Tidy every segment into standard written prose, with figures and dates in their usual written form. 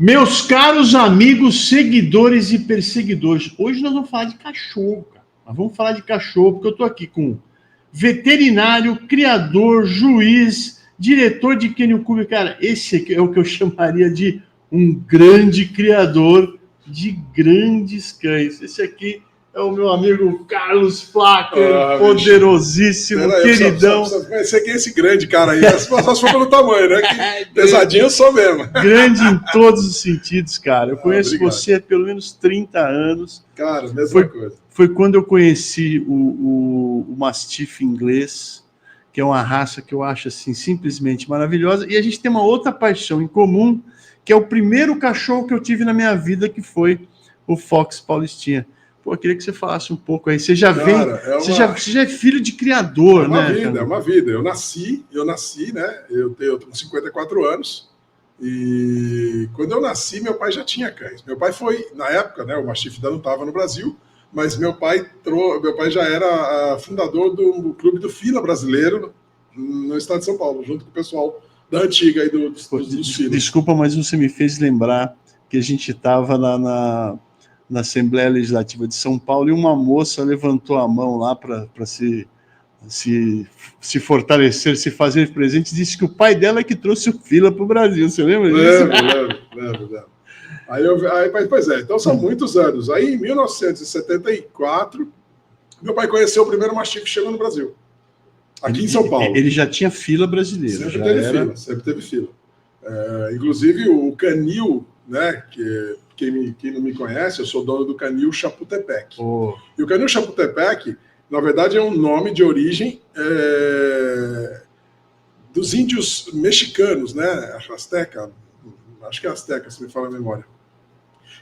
Meus caros amigos, seguidores e perseguidores, hoje nós vamos falar de cachorro, cara. Nós vamos falar de cachorro, porque eu estou aqui com veterinário, criador, juiz, diretor de Kennel Club. Cara, esse aqui é o que eu chamaria de um grande criador de grandes cães. Esse aqui é o meu amigo Carlos Placker, poderosíssimo, queridão. Precisa conhecer quem é esse grande cara aí. Só se for pelo tamanho, né? Que pesadinho eu sou mesmo. Grande em todos os sentidos, cara. Eu conheço você há pelo menos 30 anos. Cara, mesma coisa. Foi quando eu conheci o Mastiff inglês, que é uma raça que eu acho assim, simplesmente maravilhosa. E a gente tem uma outra paixão em comum, que é o primeiro cachorro que eu tive na minha vida, que foi o Fox Paulistinha. Pô, eu queria que você falasse um pouco aí. Você já vem. Você já é filho de criador, né? É uma vida. Eu nasci, né? Eu tenho 54 anos. E quando eu nasci, meu pai já tinha cães. Meu pai foi, na época, né? O Mastiff ainda não estava no Brasil, mas meu pai já era fundador do clube do Fila brasileiro no estado de São Paulo, junto com o pessoal da antiga aí dos Filas. Desculpa, mas você me fez lembrar que a gente estava na Assembleia Legislativa de São Paulo, e uma moça levantou a mão lá para se fortalecer, se fazer presente, e disse que o pai dela é que trouxe o Fila para o Brasil. Você lembra disso? Lembro. Pois é, então são muitos anos. Aí, em 1974, meu pai conheceu o primeiro Mastiff que chegou no Brasil, aqui em São Paulo. Ele já tinha Fila brasileira. Sempre teve fila. Inclusive, o canil, né, quem não me conhece, eu sou dono do canil Chapultepec. E o canil Chapultepec, na verdade, é um nome de origem dos índios mexicanos, né? Azteca, acho que é Azteca, se me fala a memória.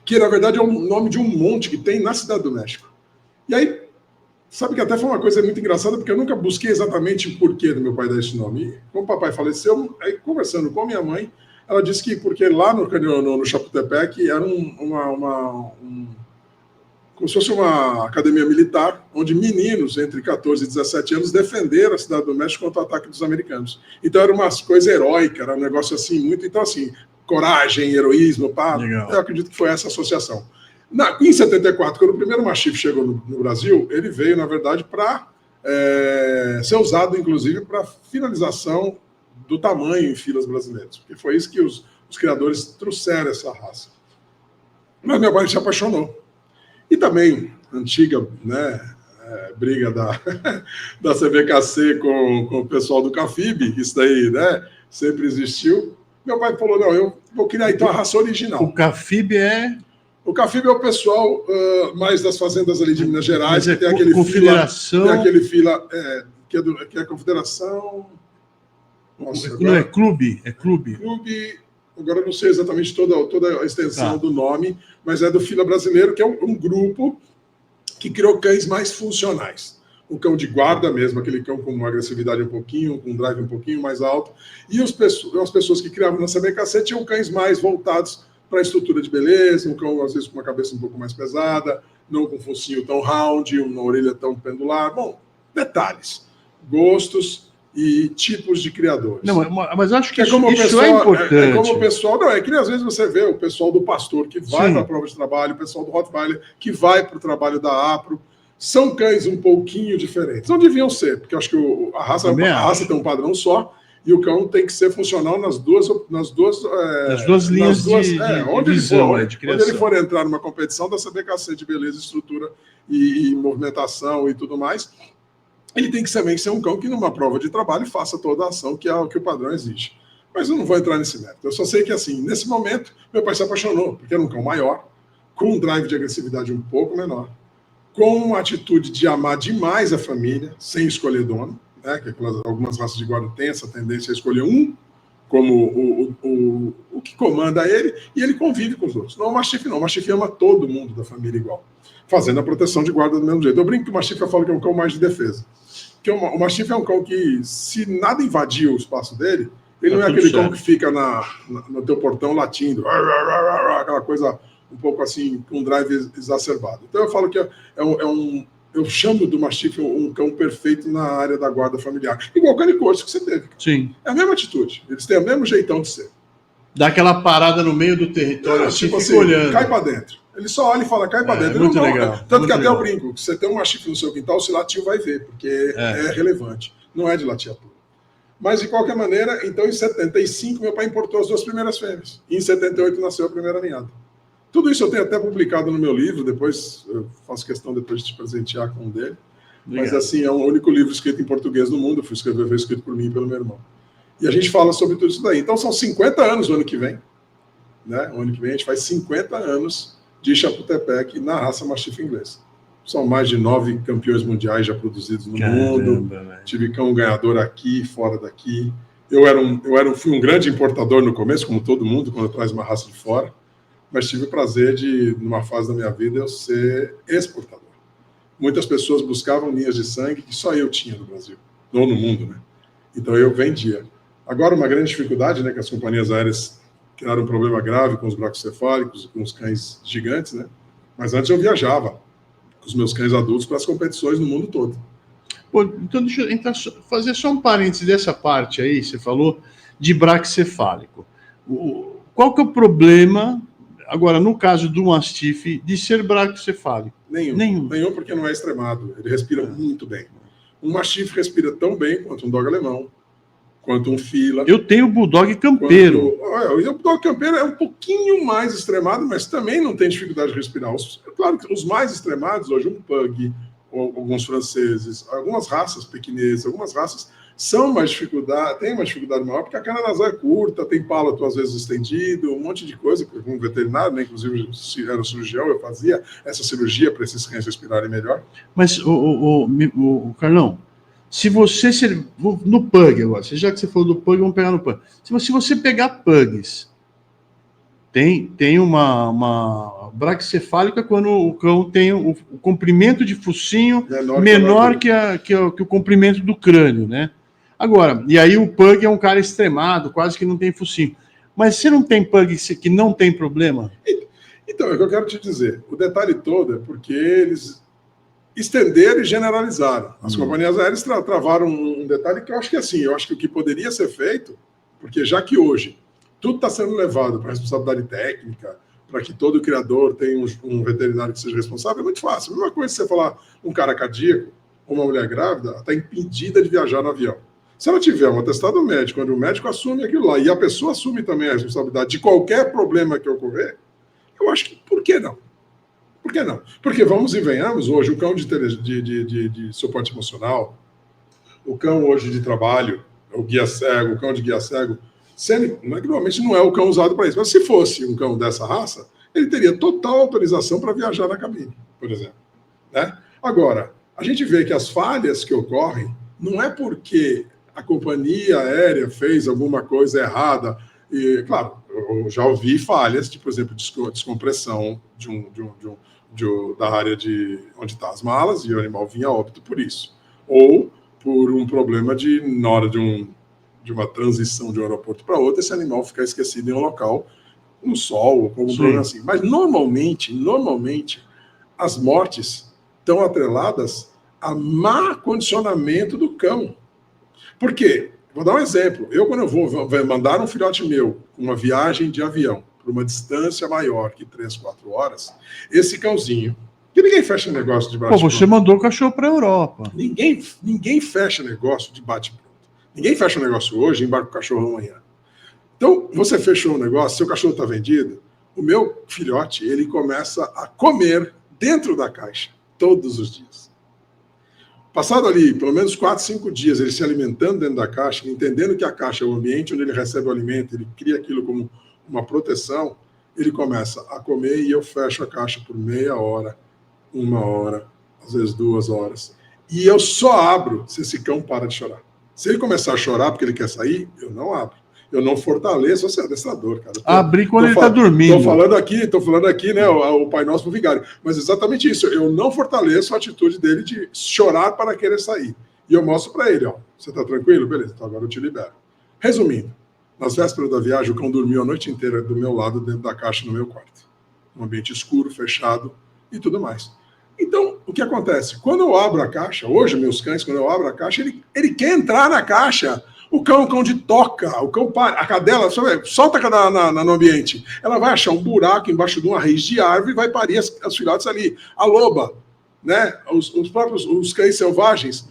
Que, na verdade, é um nome de um monte que tem na Cidade do México. E aí, sabe que até foi uma coisa muito engraçada, porque eu nunca busquei exatamente o porquê do meu pai dar esse nome. E, como o papai faleceu, aí, conversando com a minha mãe, ela disse que porque lá no Chapultepec era como se fosse uma academia militar, onde meninos entre 14 e 17 anos defenderam a Cidade do México contra o ataque dos americanos. Então era uma coisa heróica, era um negócio assim, muito... Então, assim, coragem, heroísmo, pá. Legal. Eu acredito que foi essa associação. Em 74, quando o primeiro Mastiff chegou no Brasil, ele veio, na verdade, para ser usado, inclusive, para finalização do tamanho em filas brasileiras, porque foi isso que os criadores trouxeram essa raça. Mas meu pai se apaixonou. E também, antiga, né, briga da CBKC com o pessoal do CAFIB, isso daí, né, sempre existiu. Meu pai falou, não, eu vou criar então a raça original. O CAFIB é... O CAFIB é o pessoal mais das fazendas ali de Minas Gerais, que tem aquele confederação... Tem aquele fila que é a confederação... Nossa, não é clube? É clube. Clube, agora eu não sei exatamente toda a extensão do nome, mas é do Fila Brasileiro, que é um grupo que criou cães mais funcionais. O cão de guarda mesmo, aquele cão com uma agressividade com um drive um pouquinho mais alto. E as pessoas que criavam na CBKC tinham cães mais voltados para a estrutura de beleza, um cão às vezes com uma cabeça um pouco mais pesada, não com um focinho tão round, uma orelha tão pendular. Bom, detalhes, gostos e tipos de criadores. Não, mas acho que isso é importante. É como o pessoal... Não, é que às vezes você vê o pessoal do pastor que vai para a prova de trabalho, o pessoal do Rottweiler que vai para o trabalho da APRO. São cães um pouquinho diferentes. Não deviam ser, porque eu acho que a raça tem um padrão só e o cão tem que ser funcional nas duas linhas onde visão, onde ele for entrar numa competição da CBKC de beleza, estrutura e movimentação e tudo mais, ele tem que também ser um cão que numa prova de trabalho faça toda a ação que o padrão exige. Mas eu não vou entrar nesse mérito. Eu só sei que, assim, nesse momento, meu pai se apaixonou, porque era um cão maior, com um drive de agressividade um pouco menor, com uma atitude de amar demais a família, sem escolher dono, né? Que algumas raças de guarda têm essa tendência a escolher um como o que comanda ele, e ele convive com os outros. Não, o Mastiff não. O Mastiff ama todo mundo da família igual, fazendo a proteção de guarda do mesmo jeito. Eu brinco que o Mastiff, eu falo que é um cão mais de defesa. Porque o Mastiff é um cão que, se nada invadir o espaço dele, ele não é aquele cão que fica no teu portão latindo, aquela coisa um pouco assim, com um drive exacerbado. Então eu falo que eu chamo do Mastiff um cão perfeito na área da guarda familiar. Igual o cane corso que você teve. Sim. É a mesma atitude. Eles têm o mesmo jeitão de ser. Dá aquela parada no meio do território, assim, tipo fica olhando. Cai para dentro. Ele só olha e fala, cai para dentro. Muito não, legal. Tanto muito que legal. até eu brinco, se você tem um machife no seu quintal, se latir vai ver, porque é relevante. Não é de latir a tudo. Mas, de qualquer maneira, então, em 75, meu pai importou as 2 primeiras fêmeas. E em 78 nasceu a primeira ninhada. Tudo isso eu tenho até publicado no meu livro, depois eu faço questão depois de te presentear com um dele. Obrigado. Mas, assim, é o único livro escrito em português no mundo, foi escrito por mim e pelo meu irmão. E a gente fala sobre tudo isso daí. Então, são 50 anos o ano que vem. Né? O ano que vem a gente faz 50 anos de Chapultepec na raça mastiff inglês. São mais de 9 campeões mundiais já produzidos no mundo. Véio. Tive cão ganhador aqui, fora daqui. Fui um grande importador no começo, como todo mundo, quando traz uma raça de fora. Mas tive o prazer de, numa fase da minha vida, eu ser exportador. Muitas pessoas buscavam linhas de sangue que só eu tinha no Brasil, ou no mundo, né? Então eu vendia. Agora, uma grande dificuldade, né, que as companhias aéreas criaram um problema grave com os bracocefálicos, com os cães gigantes, né? Mas antes eu viajava com os meus cães adultos para as competições no mundo todo. Pô, então, deixa eu fazer só um parênteses dessa parte aí, você falou de bracocefálico. Qual que é o problema, agora, no caso do mastiff, de ser bracocefálico? Nenhum, porque não é extremado. Ele respira muito bem. Um mastiff respira tão bem quanto um dog alemão, quanto um fila. Eu tenho o bulldog campeiro. O bulldog campeiro é um pouquinho mais extremado, mas também não tem dificuldade de respirar. Claro que os mais extremados hoje, um pug, alguns franceses, algumas raças pequinesas, algumas raças têm uma dificuldade maior, porque a cana nasal é curta, tem palato às vezes estendido, um monte de coisa, como veterinário, né? Inclusive se era cirurgião, eu fazia essa cirurgia para esses cães respirarem melhor. Mas, Carlão, se você... No pug agora, já que você falou do pug, vamos pegar no pug. Se você pegar pugs, tem uma braquicefálica quando o cão tem o comprimento de focinho menor que o comprimento do crânio, né? Agora, e aí o pug é um cara extremado, quase que não tem focinho. Mas você não tem pug que não tem problema? Então, é o que eu quero te dizer. O detalhe todo é porque eles estenderam e generalizaram. As companhias aéreas travaram um detalhe que eu acho que assim, eu acho que o que poderia ser feito, porque já que hoje tudo está sendo levado para a responsabilidade técnica, para que todo criador tenha um veterinário que seja responsável, é muito fácil. A mesma coisa se você falar um cara cardíaco ou uma mulher grávida, está impedida de viajar no avião. Se ela tiver um atestado médico, onde o médico assume aquilo lá, e a pessoa assume também a responsabilidade de qualquer problema que ocorrer, eu acho que por que não? Por que não? Porque, vamos e venhamos, hoje o cão de suporte emocional, o cão hoje de trabalho, o guia cego, o cão de guia cego, normalmente não é o cão usado para isso, mas se fosse um cão dessa raça, ele teria total autorização para viajar na cabine, por exemplo. Né? Agora, a gente vê que as falhas que ocorrem não é porque a companhia aérea fez alguma coisa errada. E, claro, eu já ouvi falhas, de, por exemplo, descompressão da área onde estão as malas, e o animal vinha a óbito por isso. Ou por um problema na hora de uma transição de um aeroporto para outro, esse animal ficar esquecido em um local, no sol, ou com algum problema assim. Mas, normalmente, as mortes estão atreladas a má condicionamento do cão. Por quê? Vou dar um exemplo. Quando eu vou mandar um filhote meu com uma viagem de avião para uma distância maior que 3, 4 horas, esse cãozinho, que ninguém fecha negócio de bate-pronto. Você mandou o cachorro para a Europa. Ninguém fecha negócio de bate-pronto. Ninguém fecha um negócio hoje e embarca o cachorro amanhã. Então, você fechou um negócio, seu cachorro está vendido, o meu filhote, ele começa a comer dentro da caixa, todos os dias. Passado ali, pelo menos 4, 5 dias, ele se alimentando dentro da caixa, entendendo que a caixa é o ambiente onde ele recebe o alimento, ele cria aquilo como uma proteção, ele começa a comer e eu fecho a caixa por meia hora, 1 hora, às vezes 2 horas. E eu só abro se esse cão para de chorar. Se ele começar a chorar porque ele quer sair, eu não abro. Eu não fortaleço, você é adestrador, cara. Abrir quando ele está dormindo. Estou falando aqui, né, o Pai Nosso pro Vigário. Mas exatamente isso. Eu não fortaleço a atitude dele de chorar para querer sair. E eu mostro para ele, ó, você está tranquilo? Beleza, então agora eu te libero. Resumindo, nas vésperas da viagem, o cão dormiu a noite inteira do meu lado, dentro da caixa, no meu quarto. Um ambiente escuro, fechado e tudo mais. Então, o que acontece? Quando eu abro a caixa, hoje, meus cães, quando eu abro a caixa, ele quer entrar na caixa. O cão é um cão de toca, o cão para, a cadela, solta a cadela no ambiente, ela vai achar um buraco embaixo de uma raiz de árvore e vai parir as filhotes ali. A loba, né? Os cães selvagens,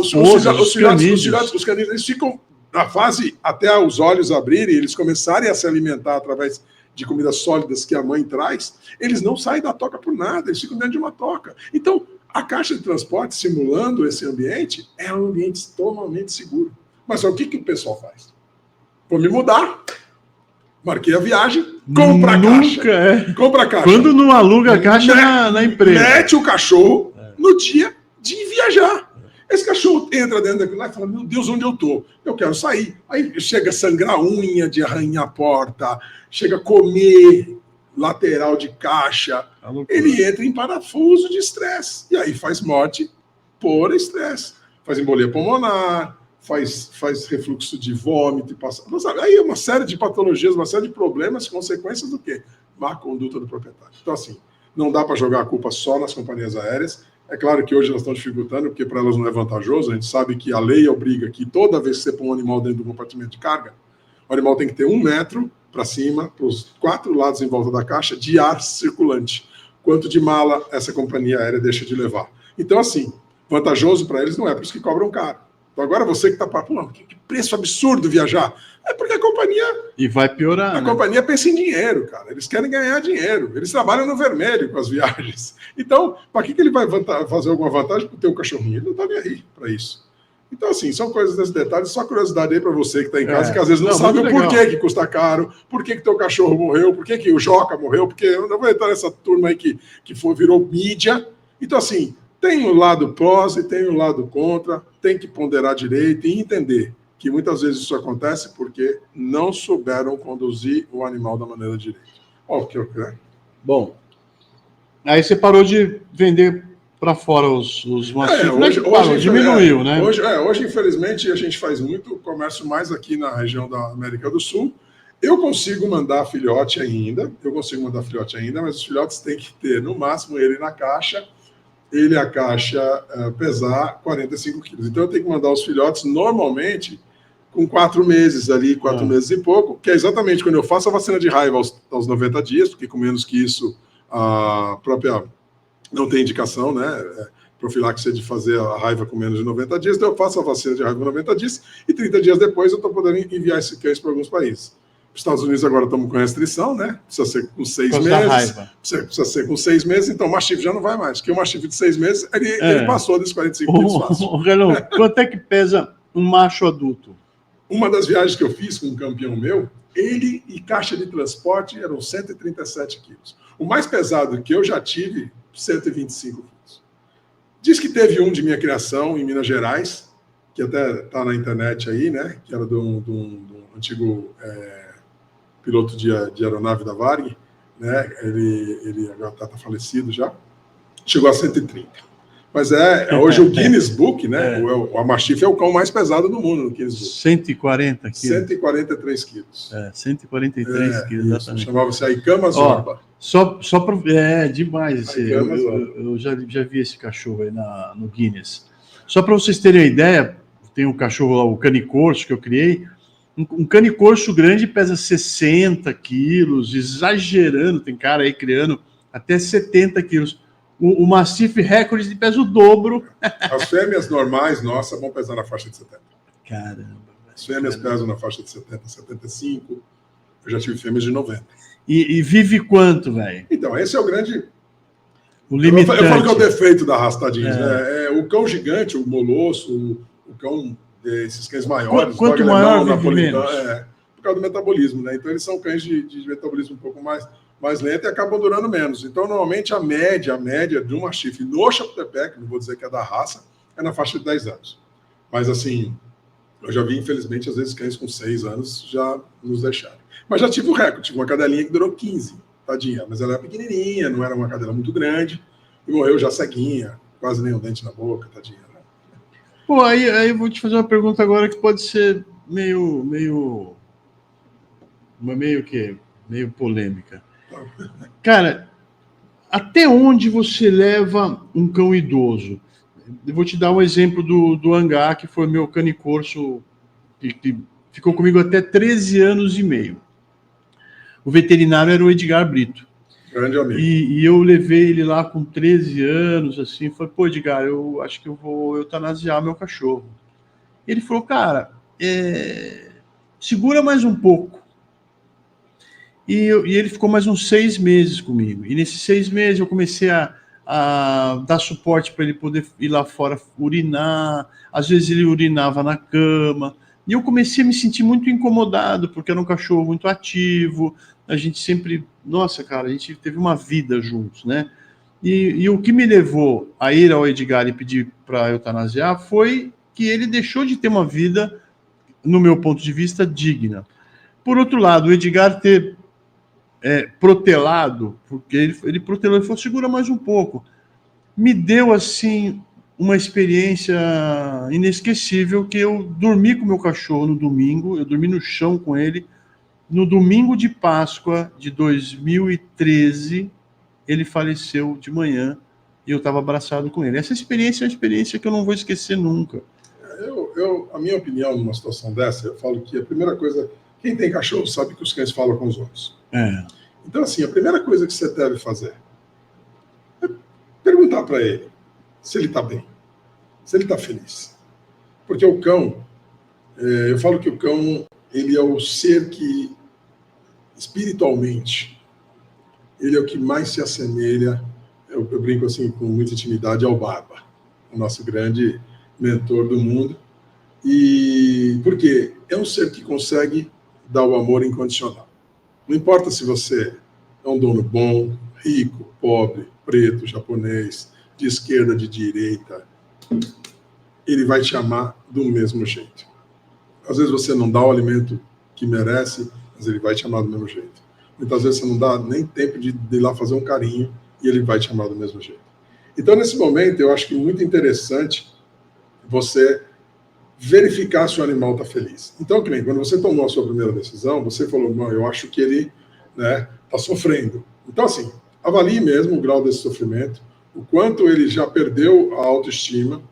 os canídeos, eles ficam na fase até os olhos abrirem, eles começarem a se alimentar através de comidas sólidas que a mãe traz, eles não saem da toca por nada, eles ficam dentro de uma toca. Então, a caixa de transporte, simulando esse ambiente, é um ambiente extremamente seguro. Mas o que o pessoal faz? Vou me mudar, marquei a viagem, compra a caixa. Compra a caixa. Quando não aluga a caixa na empresa. Mete o cachorro no dia de viajar. Esse cachorro entra dentro daquilo lá e fala, meu Deus, onde eu tô? Eu quero sair. Aí chega a sangrar a unha de arranhar a porta, chega a comer lateral de caixa. Ele entra em parafuso de estresse. E aí faz morte por estresse. Faz embolia pulmonar, faz refluxo de vômito. Aí é uma série de patologias, uma série de problemas, consequências do quê? Má conduta do proprietário. Então, assim, não dá para jogar a culpa só nas companhias aéreas. É claro que hoje elas estão dificultando, porque para elas não é vantajoso. A gente sabe que a lei obriga que toda vez que você põe um animal dentro do compartimento de carga, o animal tem que ter 1 metro para cima, para os 4 lados em volta da caixa, de ar circulante. Quanto de mala essa companhia aérea deixa de levar. Então, assim, vantajoso para eles não é, por isso que cobram caro. Então, agora você que está falando, que preço absurdo viajar. É porque a companhia... E vai piorar, A companhia pensa em dinheiro, cara. Eles querem ganhar dinheiro. Eles trabalham no vermelho com as viagens. Então, para que ele vai fazer alguma vantagem para o teu cachorrinho? Ele não está nem aí para isso. Então, assim, são coisas desse detalhe. Só curiosidade aí para você que está em casa, que às vezes não sabe o porquê que custa caro, por que teu cachorro morreu, por que o Joca morreu, porque eu não vou entrar nessa turma aí que virou mídia. Então, assim, tem um lado prós e tem um lado contra, tem que ponderar direito e entender que muitas vezes isso acontece porque não souberam conduzir o animal da maneira direita. Bom, aí você parou de vender para fora os mastiffs, diminuiu, né? Hoje, infelizmente, a gente faz muito comércio mais aqui na região da América do Sul. Eu consigo mandar filhote ainda, mas os filhotes têm que ter, no máximo, ele a caixa pesar 45 quilos. Então, eu tenho que mandar os filhotes, normalmente, com 4 meses ali, 4 meses e pouco, que é exatamente quando eu faço a vacina de raiva aos 90 dias, porque com menos que isso, a própria não tem indicação, né? Profilaxia de fazer a raiva com menos de 90 dias, então eu faço a vacina de raiva com 90 dias, e 30 dias depois eu estou podendo enviar esse cães para alguns países. Os Estados Unidos agora estamos com restrição, né? Precisa ser com 6 meses. Precisa ser com 6 meses, então o mastiff já não vai mais, porque o mastiff de 6 meses, ele passou dos 45 quilos fácil. Quanto é que pesa um macho adulto? Uma das viagens que eu fiz com um campeão meu, ele e caixa de transporte eram 137 quilos. O mais pesado que eu já tive, 125 quilos. Diz que teve um de minha criação em Minas Gerais, que até está na internet aí, né? Que era de um antigo piloto de aeronave da Varig, né? Ele agora está falecido já. Chegou a 130. Mas hoje o Guinness Book, né? O Mastiff é o cão mais pesado do mundo no Guinness Book. 140 quilos. 143 quilos. 143 quilos, exatamente. Chamava-se Aikama Zorba. Só para... demais. Eu já vi esse cachorro aí no Guinness. Só para vocês terem uma ideia, tem um cachorro lá, o canicorso, que eu criei. Um canicorso grande pesa 60 quilos, exagerando. Tem cara aí criando até 70 quilos. O Mastiff recorde pesa o dobro. As fêmeas normais, nossa, vão pesar na faixa de 70. Caramba. As fêmeas pesam na faixa de 70, 75. Eu já tive fêmeas de 90. E vive quanto, velho? Então, esse é o grande... O limitante. Eu falo que é o defeito da raça, tadinhos. O cão gigante, o molosso, o cão... Esses cães maiores... Quanto maior, vive menos. Por causa do metabolismo, né? Então, eles são cães de metabolismo um pouco mais lento e acabam durando menos. Então, normalmente, a média de um Mastiff no Chapultepec, não vou dizer que é da raça, é na faixa de 10 anos. Mas, assim, eu já vi, infelizmente, às vezes cães com 6 anos já nos deixaram. Mas já tive o recorde, tive uma cadelinha que durou 15, tadinha. Mas ela era pequenininha, não era uma cadela muito grande, e morreu já ceguinha, quase nem um dente na boca, tadinha. Né? Pô, aí eu vou te fazer uma pergunta agora que pode ser meio polêmica. Cara, até onde você leva um cão idoso? Eu vou te dar um exemplo do Angá, que foi meu canicorso que ficou comigo até 13 anos e meio. O veterinário era o Edgar Brito. Grande amigo. E eu levei ele lá com 13 anos, assim, falei, pô, Edgar, eu acho que eu vou eutanasiar meu cachorro. Ele falou, cara, segura mais um pouco. E ele ficou mais uns 6 meses comigo. E nesses 6 meses eu comecei a dar suporte para ele poder ir lá fora urinar. Às vezes ele urinava na cama. E eu comecei a me sentir muito incomodado, porque era um cachorro muito ativo. A gente sempre... Nossa, cara, a gente teve uma vida juntos, né? E o que me levou a ir ao Edgar e pedir para eutanasiar foi que ele deixou de ter uma vida, no meu ponto de vista, digna. Por outro lado, o Edgar ter protelado, porque ele protelou e falou, segura mais um pouco. Me deu, assim, uma experiência inesquecível, que eu dormi com o meu cachorro no domingo, eu dormi no chão com ele, no domingo de Páscoa de 2013, ele faleceu de manhã e eu estava abraçado com ele. Essa experiência é uma experiência que eu não vou esquecer nunca. A minha opinião numa situação dessa, eu falo que a primeira coisa, quem tem cachorro sabe que os cães falam com os outros. Então, assim, a primeira coisa que você deve fazer é perguntar para ele se ele está bem, se ele está feliz. Porque o cão, eu falo que o cão, ele é o ser que, espiritualmente, ele é o que mais se assemelha, eu brinco assim com muita intimidade, ao Barba, o nosso grande mentor do mundo. E porque é um ser que consegue dar o amor incondicional. Não importa se você é um dono bom, rico, pobre, preto, japonês, de esquerda, de direita, ele vai te amar do mesmo jeito. Às vezes você não dá o alimento que merece, mas ele vai te amar do mesmo jeito. Muitas vezes você não dá nem tempo de ir lá fazer um carinho e ele vai te amar do mesmo jeito. Então, nesse momento, eu acho que é muito interessante você verificar se o animal está feliz. Então, quando você tomou a sua primeira decisão, você falou, não, eu acho que ele está sofrendo. Então, assim, avalie mesmo o grau desse sofrimento, o quanto ele já perdeu a autoestima,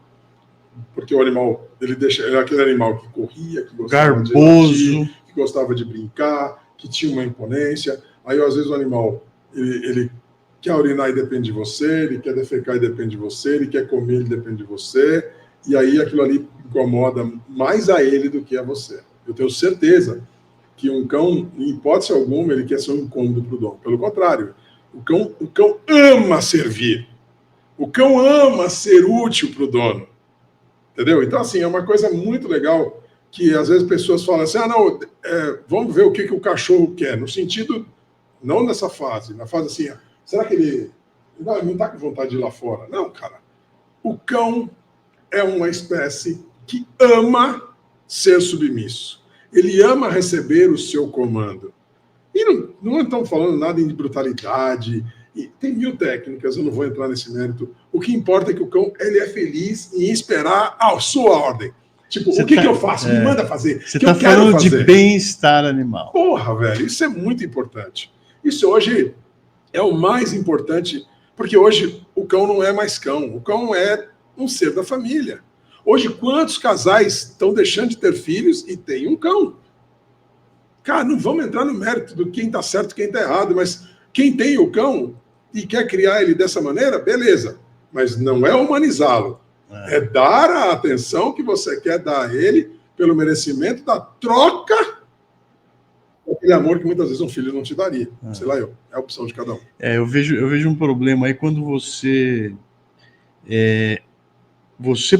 porque o animal, ele era aquele animal que corria, que gostava de latir, que gostava de brincar, que tinha uma imponência. Aí, às vezes, o animal, ele quer urinar e depende de você, ele quer defecar e depende de você, ele quer comer e depende de você, e aí aquilo ali incomoda mais a ele do que a você. Eu tenho certeza que um cão, em hipótese alguma, ele quer ser um incômodo para o dono. Pelo contrário, o cão ama servir. O cão ama ser útil para o dono. Entendeu? Então, assim, é uma coisa muito legal que, às vezes, pessoas falam assim, vamos ver o que o cachorro quer. No sentido, não nessa fase, na fase assim, será que ele não está com vontade de ir lá fora? Não, cara. O cão é uma espécie que ama ser submisso. Ele ama receber o seu comando. E não estamos falando nada de brutalidade. Tem 1000 técnicas, eu não vou entrar nesse mérito. O que importa é que o cão ele é feliz em esperar a sua ordem. Tipo, o que eu faço? Me manda fazer. Você está falando de bem-estar animal. Porra, velho, isso é muito importante. Isso hoje é o mais importante, porque hoje o cão não é mais cão. O cão é um ser da família. Hoje, quantos casais estão deixando de ter filhos e tem um cão? Cara, não vamos entrar no mérito do quem está certo e quem está errado, mas quem tem o cão e quer criar ele dessa maneira, beleza. Mas não é humanizá-lo. É dar a atenção que você quer dar a ele pelo merecimento da troca aquele amor que muitas vezes um filho não te daria. Sei lá eu. É a opção de cada um. Eu vejo um problema aí quando você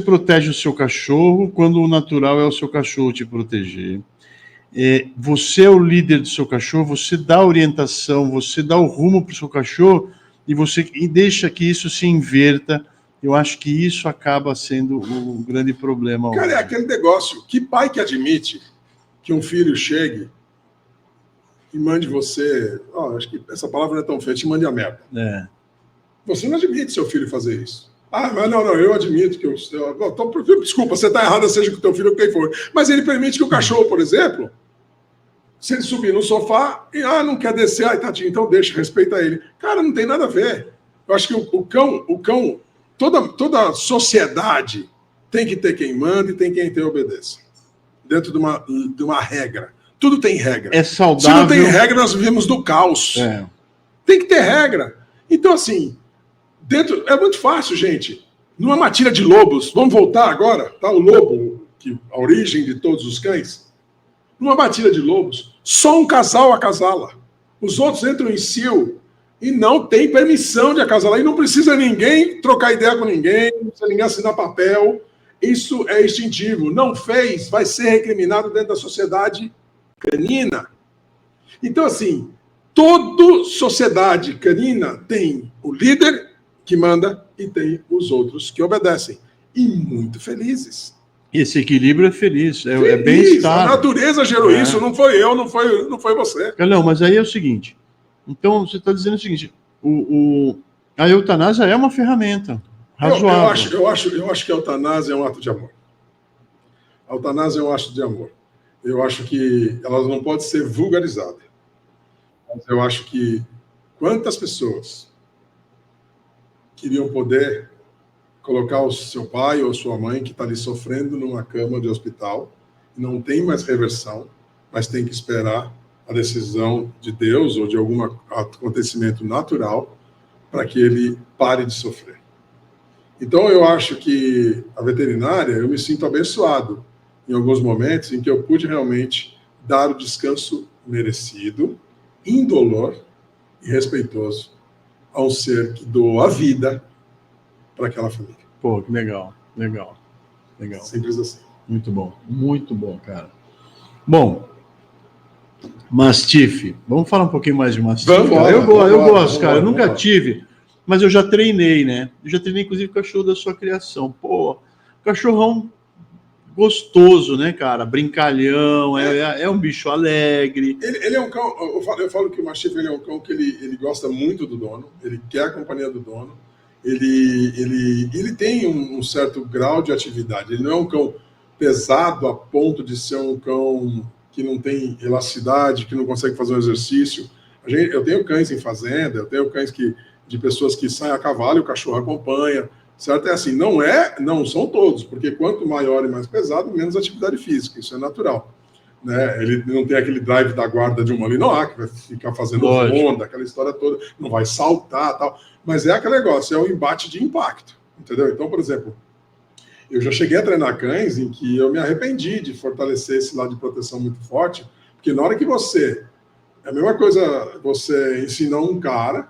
protege o seu cachorro quando o natural é o seu cachorro te proteger. Você é o líder do seu cachorro, você dá orientação, você dá o rumo para o seu cachorro e deixa que isso se inverta. Eu acho que isso acaba sendo o grande problema. Cara, é aquele negócio. Que pai que admite que um filho chegue e mande você... acho que essa palavra não é tão feia, te mande a merda. Você não admite seu filho fazer isso. Mas não, eu admito que desculpa, você está errada, seja com o teu filho ou quem for. Mas ele permite que o cachorro, por exemplo, se ele subir no sofá e não quer descer, tadinho, então deixa, respeita ele. Cara, não tem nada a ver. Eu acho que o cão, toda sociedade tem que ter quem manda e tem quem obedece. dentro de uma regra. Tudo tem regra. É saudável. Se não tem regra, nós vivemos do caos. Tem que ter regra. Então, assim, é muito fácil, gente. Numa matilha de lobos, vamos voltar agora, tá? O lobo, a origem de todos os cães. Numa matilha de lobos, só um casal acasala. Os outros entram em cio e não tem permissão de acasalar. E não precisa ninguém trocar ideia com ninguém, não precisa ninguém assinar papel. Isso é instintivo. Não fez, vai ser recriminado dentro da sociedade canina. Então, assim, toda sociedade canina tem o líder que manda e tem os outros que obedecem. E muito felizes. Esse equilíbrio é feliz, é bem-estar. A natureza gerou isso, não foi eu, não foi você. Não, mas aí é o seguinte. Então, você está dizendo o seguinte, a eutanásia é uma ferramenta razoável. Eu acho que a eutanásia é um ato de amor. A eutanásia é um ato de amor. Eu acho que ela não pode ser vulgarizada. Mas eu acho que quantas pessoas queriam poder colocar o seu pai ou sua mãe que está ali sofrendo numa cama de hospital, não tem mais reversão, mas tem que esperar a decisão de Deus ou de algum acontecimento natural para que ele pare de sofrer. Então, eu acho que a veterinária, eu me sinto abençoado em alguns momentos em que eu pude realmente dar o descanso merecido, indolor e respeitoso a um ser que doou a vida para aquela família. Pô, que legal. Simples assim. Muito bom, cara. Bom, Mastiff. Vamos falar um pouquinho mais de Mastiff? Eu gosto, cara. Eu nunca tive, mas eu já treinei, né? Eu já treinei, inclusive, o cachorro da sua criação. Pô, cachorrão gostoso, né, cara? Brincalhão, é um bicho alegre. Ele é um cão, eu falo que o Mastiff ele é um cão que ele gosta muito do dono, ele quer a companhia do dono, ele tem um certo grau de atividade, ele não é um cão pesado a ponto de ser um cão que não tem elasticidade, que não consegue fazer um exercício. Eu tenho cães em fazenda, eu tenho cães de pessoas que saem a cavalo e o cachorro acompanha, certo? É assim, não são todos, porque quanto maior e mais pesado, menos atividade física, isso é natural. Né? Ele não tem aquele drive da guarda de um Malinois, que vai ficar fazendo ronda, aquela história toda, não vai saltar tal, mas é aquele negócio, é o embate de impacto, entendeu? Então, por exemplo, eu já cheguei a treinar cães em que eu me arrependi de fortalecer esse lado de proteção muito forte, porque na hora que é a mesma coisa você ensinar um cara,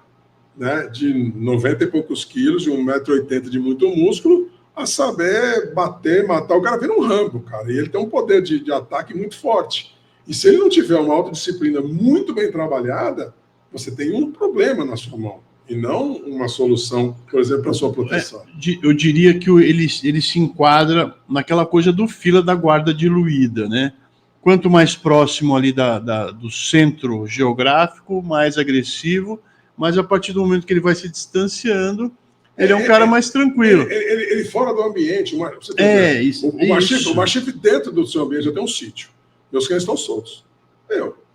né, de 90 e poucos quilos, de 1,80 m de muito músculo, a saber bater, matar. O cara vira um Rambo, cara, e ele tem um poder de ataque muito forte. E se ele não tiver uma autodisciplina muito bem trabalhada, você tem um problema na sua mão, e não uma solução, por exemplo, para a sua proteção. Eu diria que ele se enquadra naquela coisa do fila da guarda diluída, né? Quanto mais próximo ali do centro geográfico, mais agressivo, mas a partir do momento que ele vai se distanciando, ele é um cara mais tranquilo. Ele fora do ambiente. O Mastiff dentro do seu ambiente, eu tenho um sítio. Meus cães estão soltos.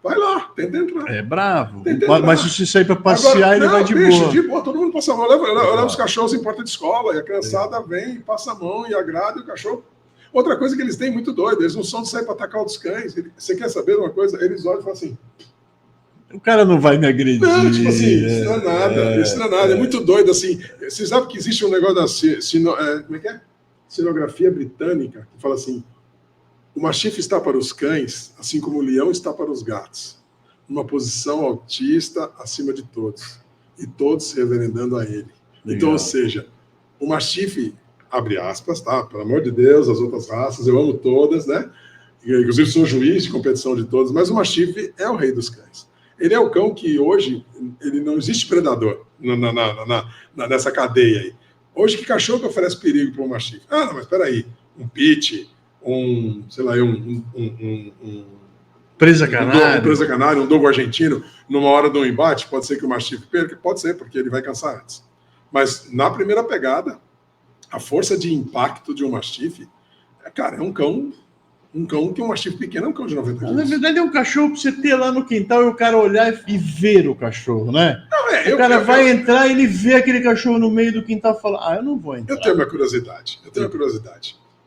Vai lá, tenta entrar. É bravo. Mas se você sair para passear, ele vai de boa. De boa, todo mundo passa a mão. Leva os cachorros em porta de escola, e a criançada vem, passa a mão e agrada, e o cachorro... Outra coisa que eles têm muito doido, eles não são de sair para atacar outros cães. Você quer saber uma coisa? Eles olham e falam assim... O cara não vai me agredir. Não, tipo assim, isso não é nada, é muito doido, assim. Você sabe que existe um negócio da como é que é? Sinografia britânica, que fala assim, o Mastiff está para os cães, assim como o leão está para os gatos, numa posição autista acima de todos, e todos se reverendando a ele. Legal. Então, ou seja, o Mastiff, abre aspas, tá? Pelo amor de Deus, as outras raças, eu amo todas, né? Inclusive sou juiz de competição de todas, mas o Mastiff é o rei dos cães. Ele é o cão que hoje, ele não existe predador nessa cadeia aí. Hoje, que cachorro que oferece perigo para um Mastiff? Ah, não, mas espera aí, um Pit, presa canário. Presa canário, um dogo argentino, numa hora de um embate, pode ser que o Mastiff perca? Pode ser, porque ele vai cansar antes. Mas na primeira pegada, a força de impacto de um Mastiff, cara, é um cão que um Mastiff pequeno é um cão de 90 quilos. Na verdade, é um cachorro para você ter lá no quintal e o cara olhar e ver o cachorro, né? Não, o cara vai entrar e ele vê aquele cachorro no meio do quintal e fala, eu não vou entrar. Eu tenho minha curiosidade.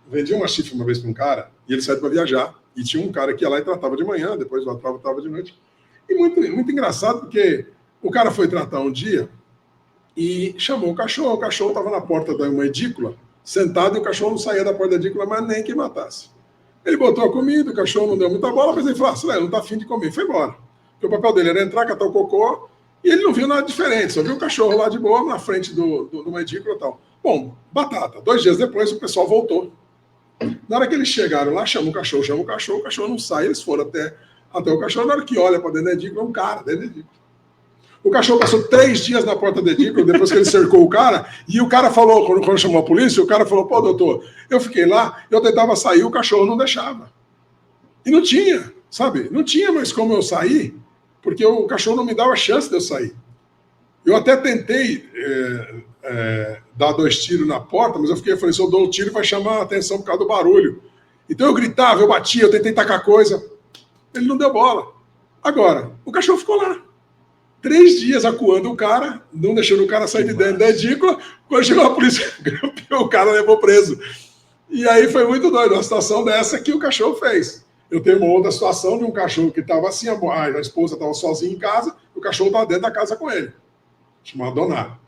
vendi um mastiff uma vez para um cara, e ele saiu para viajar, e tinha um cara que ia lá e tratava de manhã, depois lá tratava de noite. E muito engraçado, porque o cara foi tratar um dia e chamou o cachorro estava na porta de uma edícula, sentado, e o cachorro não saía da porta da edícula, mas nem que matasse. Ele botou a comida, o cachorro não deu muita bola, mas ele falou, não está afim de comer, foi embora. Porque o papel dele era entrar, catar o cocô, e ele não viu nada diferente, só viu o cachorro lá de boa, na frente de uma edícula e tal. Bom, batata. 2 dias depois, o pessoal voltou. Na hora que eles chegaram lá, chama o cachorro não sai, eles foram até o cachorro, na hora que olha para dentro da edícula, um cara dentro da edícula. O cachorro passou 3 dias na porta da edícula, depois que ele cercou o cara, e o cara falou, quando chamou a polícia, o cara falou, pô, doutor, eu fiquei lá, eu tentava sair, o cachorro não deixava. E não tinha, sabe? Não tinha mais como eu sair, porque o cachorro não me dava chance de eu sair. Eu até tentei dar 2 tiros na porta, mas eu falei, se eu dou um tiro vai chamar a atenção por causa do barulho. Então eu gritava, eu batia, eu tentei tacar coisa. Ele não deu bola. Agora, o cachorro ficou lá. 3 dias acuando o cara, não deixando o cara sair de dentro da edícula. Quando chegou a polícia, o cara levou preso. E aí foi muito doido, uma situação dessa que o cachorro fez. Eu tenho uma outra situação de um cachorro que estava assim, a esposa estava sozinha em casa, o cachorro estava dentro da casa com ele, chamado Donato.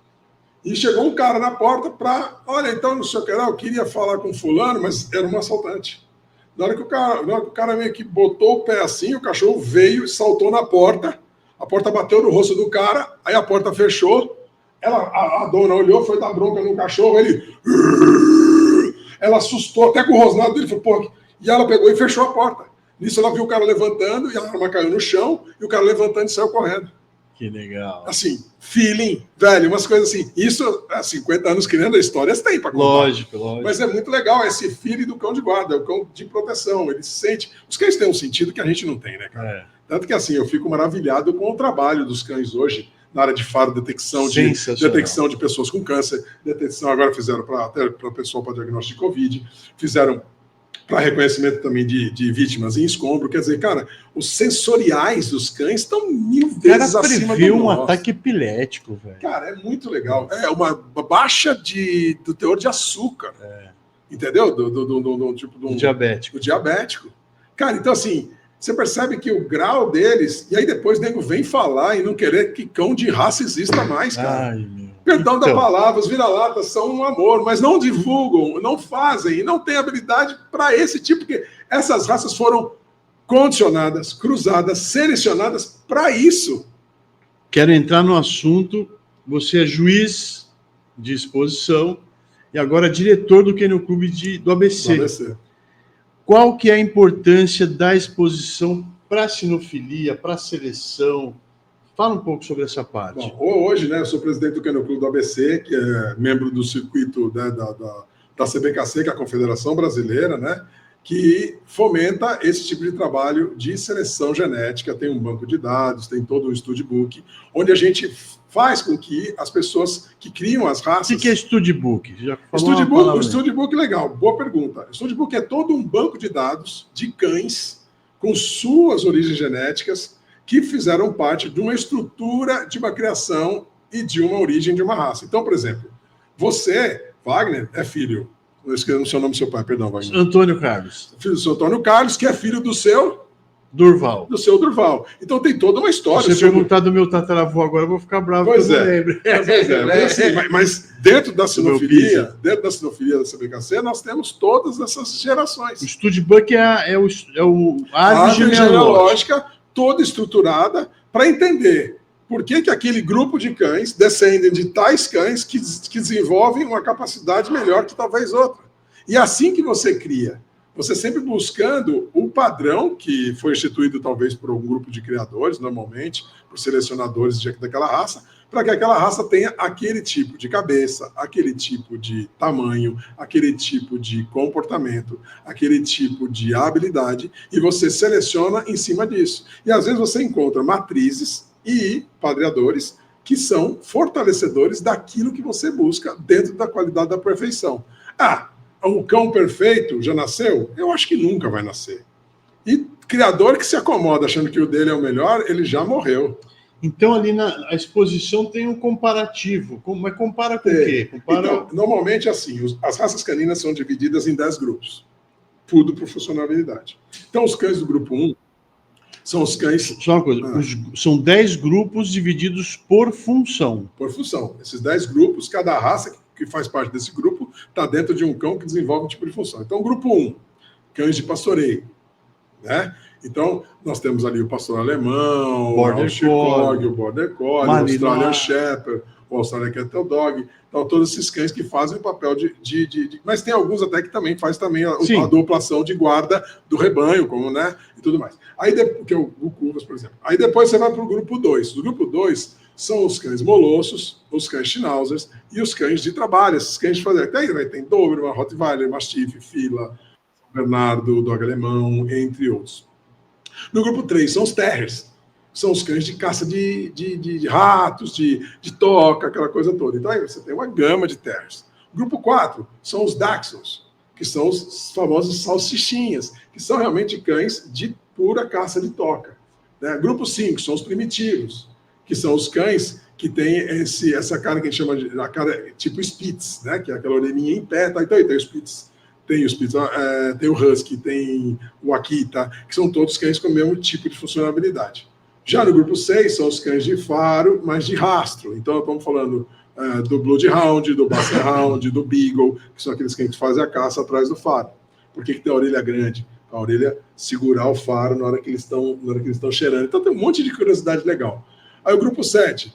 E chegou um cara na porta para, olha, então, não sei o que lá, eu queria falar com fulano, mas era um assaltante. Na hora que o cara meio que botou o pé assim, o cachorro veio e saltou na porta, a porta bateu no rosto do cara, aí a porta fechou, a dona olhou, foi dar bronca no cachorro, ela assustou até com o rosnado dele, falou, pô, e ela pegou e fechou a porta. Nisso ela viu o cara levantando, e a arma caiu no chão, e o cara levantando e saiu correndo. Que legal. Assim, feeling, velho, umas coisas assim. Isso, há 50 anos criando a história, você tem para contar. Lógico. Mas é muito legal esse feeling do cão de guarda, é o cão de proteção. Ele sente. Os cães têm um sentido que a gente não tem, né, cara? Tanto que, assim, eu fico maravilhado com o trabalho dos cães hoje, na área de faro, detecção de pessoas com câncer, detecção, agora fizeram para pessoal para diagnóstico de Covid, fizeram para reconhecimento também de vítimas em escombro. Quer dizer, cara, os sensoriais dos cães estão 1000 vezes acima do nosso. Um ataque epilético, velho. Cara, é muito legal. É uma baixa do teor de açúcar. Entendeu? Do diabético. Do diabético. Cara, então assim, você percebe que o grau deles, e aí depois o nego vem falar e não querer que cão de raça exista mais, cara. Ai, meu. Perdão da palavra, os vira-latas são um amor, mas não divulgam, não fazem, e não têm habilidade para esse tipo, porque essas raças foram condicionadas, cruzadas, selecionadas para isso. Quero entrar no assunto. Você é juiz de exposição e agora diretor do Kennel Club do ABC. Qual que é a importância da exposição para a sinofilia, para a seleção? Fala um pouco sobre essa parte. Bom, hoje, né, eu sou presidente do Kennel Club do ABC, que é membro do circuito, né, da CBKC, que é a Confederação Brasileira, né, que fomenta esse tipo de trabalho de seleção genética. Tem um banco de dados, tem todo um studbook, onde a gente faz com que as pessoas que criam as raças... O que é studbook? O studbook, legal, boa pergunta. O studbook é todo um banco de dados de cães com suas origens genéticas que fizeram parte de uma estrutura de uma criação e de uma origem de uma raça. Então, por exemplo, você, Wagner, é filho... Eu esqueci o seu nome do seu pai, perdão, Wagner. Antônio Carlos. Filho do seu Antônio Carlos, que é filho do seu... Durval. Do seu Durval. Então tem toda uma história. Se você perguntar do meu tataravô agora, eu vou ficar bravo, pois porque eu não lembro. Mas dentro da sinofilia, da CBKC, nós temos todas essas gerações. O studbook é a árvore genealógica toda estruturada para entender por que aquele grupo de cães descendem de tais cães que desenvolvem uma capacidade melhor que talvez outra. E é assim que você cria. Você sempre buscando o padrão que foi instituído talvez por algum grupo de criadores, normalmente, por selecionadores daquela raça, para que aquela raça tenha aquele tipo de cabeça, aquele tipo de tamanho, aquele tipo de comportamento, aquele tipo de habilidade, e você seleciona em cima disso. E às vezes você encontra matrizes e padreadores que são fortalecedores daquilo que você busca dentro da qualidade da perfeição. Um cão perfeito já nasceu? Eu acho que nunca vai nascer. E criador que se acomoda achando que o dele é o melhor, ele já morreu. Então, ali na exposição tem um comparativo. Mas compara com o quê? Compara... Então, normalmente, assim, as raças caninas são divididas em 10 grupos. Tudo por funcionalidade. Então, os cães do grupo 1 são os cães... Só uma coisa, são 10 grupos divididos por função. Por função. Esses 10 grupos, cada raça que faz parte desse grupo está dentro de um cão que desenvolve um tipo de função. Então, grupo 1, cães de pastoreio, né? Então, nós temos ali o pastor alemão, Border Collie, o Border Collie, o Australian Shepherd, o Australian Cattle Dog. Então, todos esses cães que fazem o papel de... Mas tem alguns até que também faz também a duplação de guarda do rebanho, como, né? E tudo mais. Aí, que é o Curvas, por exemplo. Aí depois você vai para o grupo 2. O grupo 2 são os cães molossos, os cães schnauzers e os cães de trabalho. Esses cães de fazer... Tem Doberman, Rottweiler, Mastiff, Fila, Bernardo, Dog Alemão, entre outros. No grupo 3 são os terriers, são os cães de caça de ratos, de toca, aquela coisa toda. Então aí você tem uma gama de terriers. O grupo 4 são os dachshunds, que são os famosos salsichinhas, que são realmente cães de pura caça de toca. Né? Grupo 5 são os primitivos, que são os cães que têm essa cara que a gente chama de a cara tipo Spitz, né? Que é aquela orelhinha em pé. Tá? Então aí tem os Spitz. Tem o Spitz, tem o Husky, tem o Akita, que são todos cães com o mesmo tipo de funcionalidade. Já no grupo 6 são os cães de faro, mas de rastro. Então, estamos falando do Bloodhound, do Basset Hound, do Beagle, que são aqueles cães que fazem a caça atrás do faro. Por que tem a orelha grande? A orelha segurar o faro na hora que eles estão cheirando. Então, tem um monte de curiosidade legal. Aí o grupo 7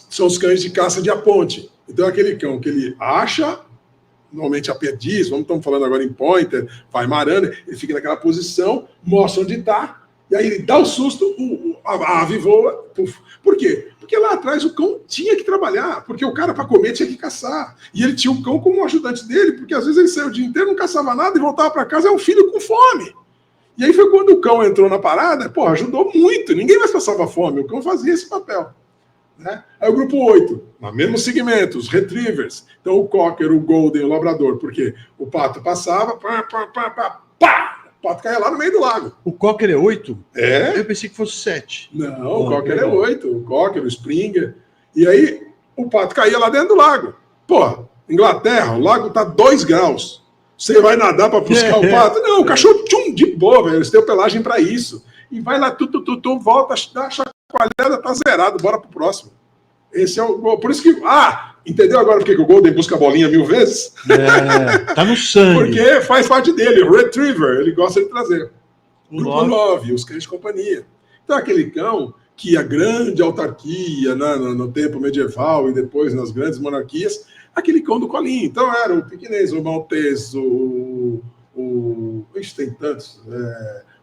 são os cães de caça de aponte. Então, é aquele cão que ele acha... Normalmente a perdiz, estamos falando agora em pointer, vai marando, ele fica naquela posição, mostra onde está, e aí ele dá o susto, a ave voa. Puf. Por quê? Porque lá atrás o cão tinha que trabalhar, porque o cara para comer tinha que caçar. E ele tinha o cão como ajudante dele, porque às vezes ele saiu o dia inteiro, não caçava nada e voltava para casa, é um filho com fome. E aí foi quando o cão entrou na parada, ajudou muito, ninguém mais passava fome, o cão fazia esse papel. Né? Aí o grupo 8, no mesmo segmento, os retrievers. Então o Cocker, o Golden, o Labrador, porque o pato passava, o pato caía lá no meio do lago. O Cocker é 8? É. Eu pensei que fosse 7. Não, o Cocker é 8. O Cocker, o Springer. E aí o pato caía lá dentro do lago. Inglaterra, o lago tá 2 graus. Você vai nadar para buscar o pato? Não, o cachorro de boa, velho. Eles têm pelagem para isso. E vai lá, volta, dá a chacoalhada, tá zerado, bora pro próximo. Esse é o... Por isso que... entendeu agora por que o Golden busca a bolinha 1000 vezes? Tá no sangue. Porque faz parte dele, o Retriever, ele gosta de trazer. Grupo 9, os cães de companhia. Então, aquele cão que a grande autarquia, no tempo medieval e depois nas grandes monarquias, aquele cão do colinho. Então, era o piquinês, o maltês, Ixi, tem tantos...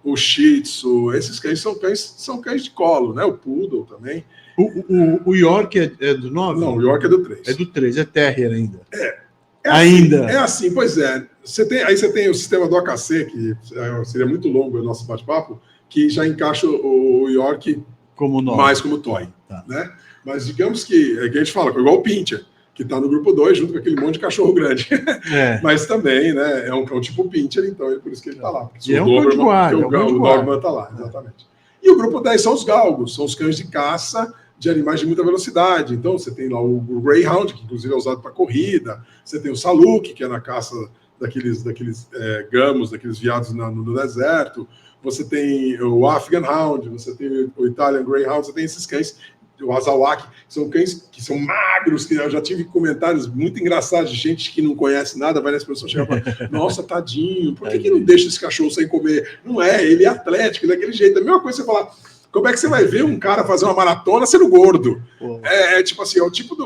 o Shih Tzu, esses cães são cães de colo, né? O Poodle também. O York é do 9? Não, o York é do 3. É do 3, é Terrier ainda. Ainda. É assim, pois é. Aí você tem o sistema do AKC, que seria muito longo o nosso bate-papo, que já encaixa o York como mais como toy. Tá. Né? Mas digamos que a gente fala, igual o Pinscher, que está no grupo 2, junto com aquele monte de cachorro grande. Mas também, né, é um cão tipo Pinscher, então é por isso que ele está lá. E é um cão de guarda. O Doberman está lá, exatamente. E o grupo 10 são os galgos, são os cães de caça de animais de muita velocidade. Então você tem lá o Greyhound, que inclusive é usado para corrida, você tem o Saluki, que é na caça daqueles gamos, daqueles veados no deserto, você tem o Afghan Hound, você tem o Italian Greyhound, você tem esses cães, o Azawaki, são cães que são magros, que eu já tive comentários muito engraçados de gente que não conhece nada, vai nessa pessoa chegar e fala, nossa, tadinho, por que não deixa esse cachorro sem comer? Não é, ele é atlético, daquele jeito. É a mesma coisa você falar, como é que você vai ver um cara fazer uma maratona sendo gordo? Tipo assim, é o tipo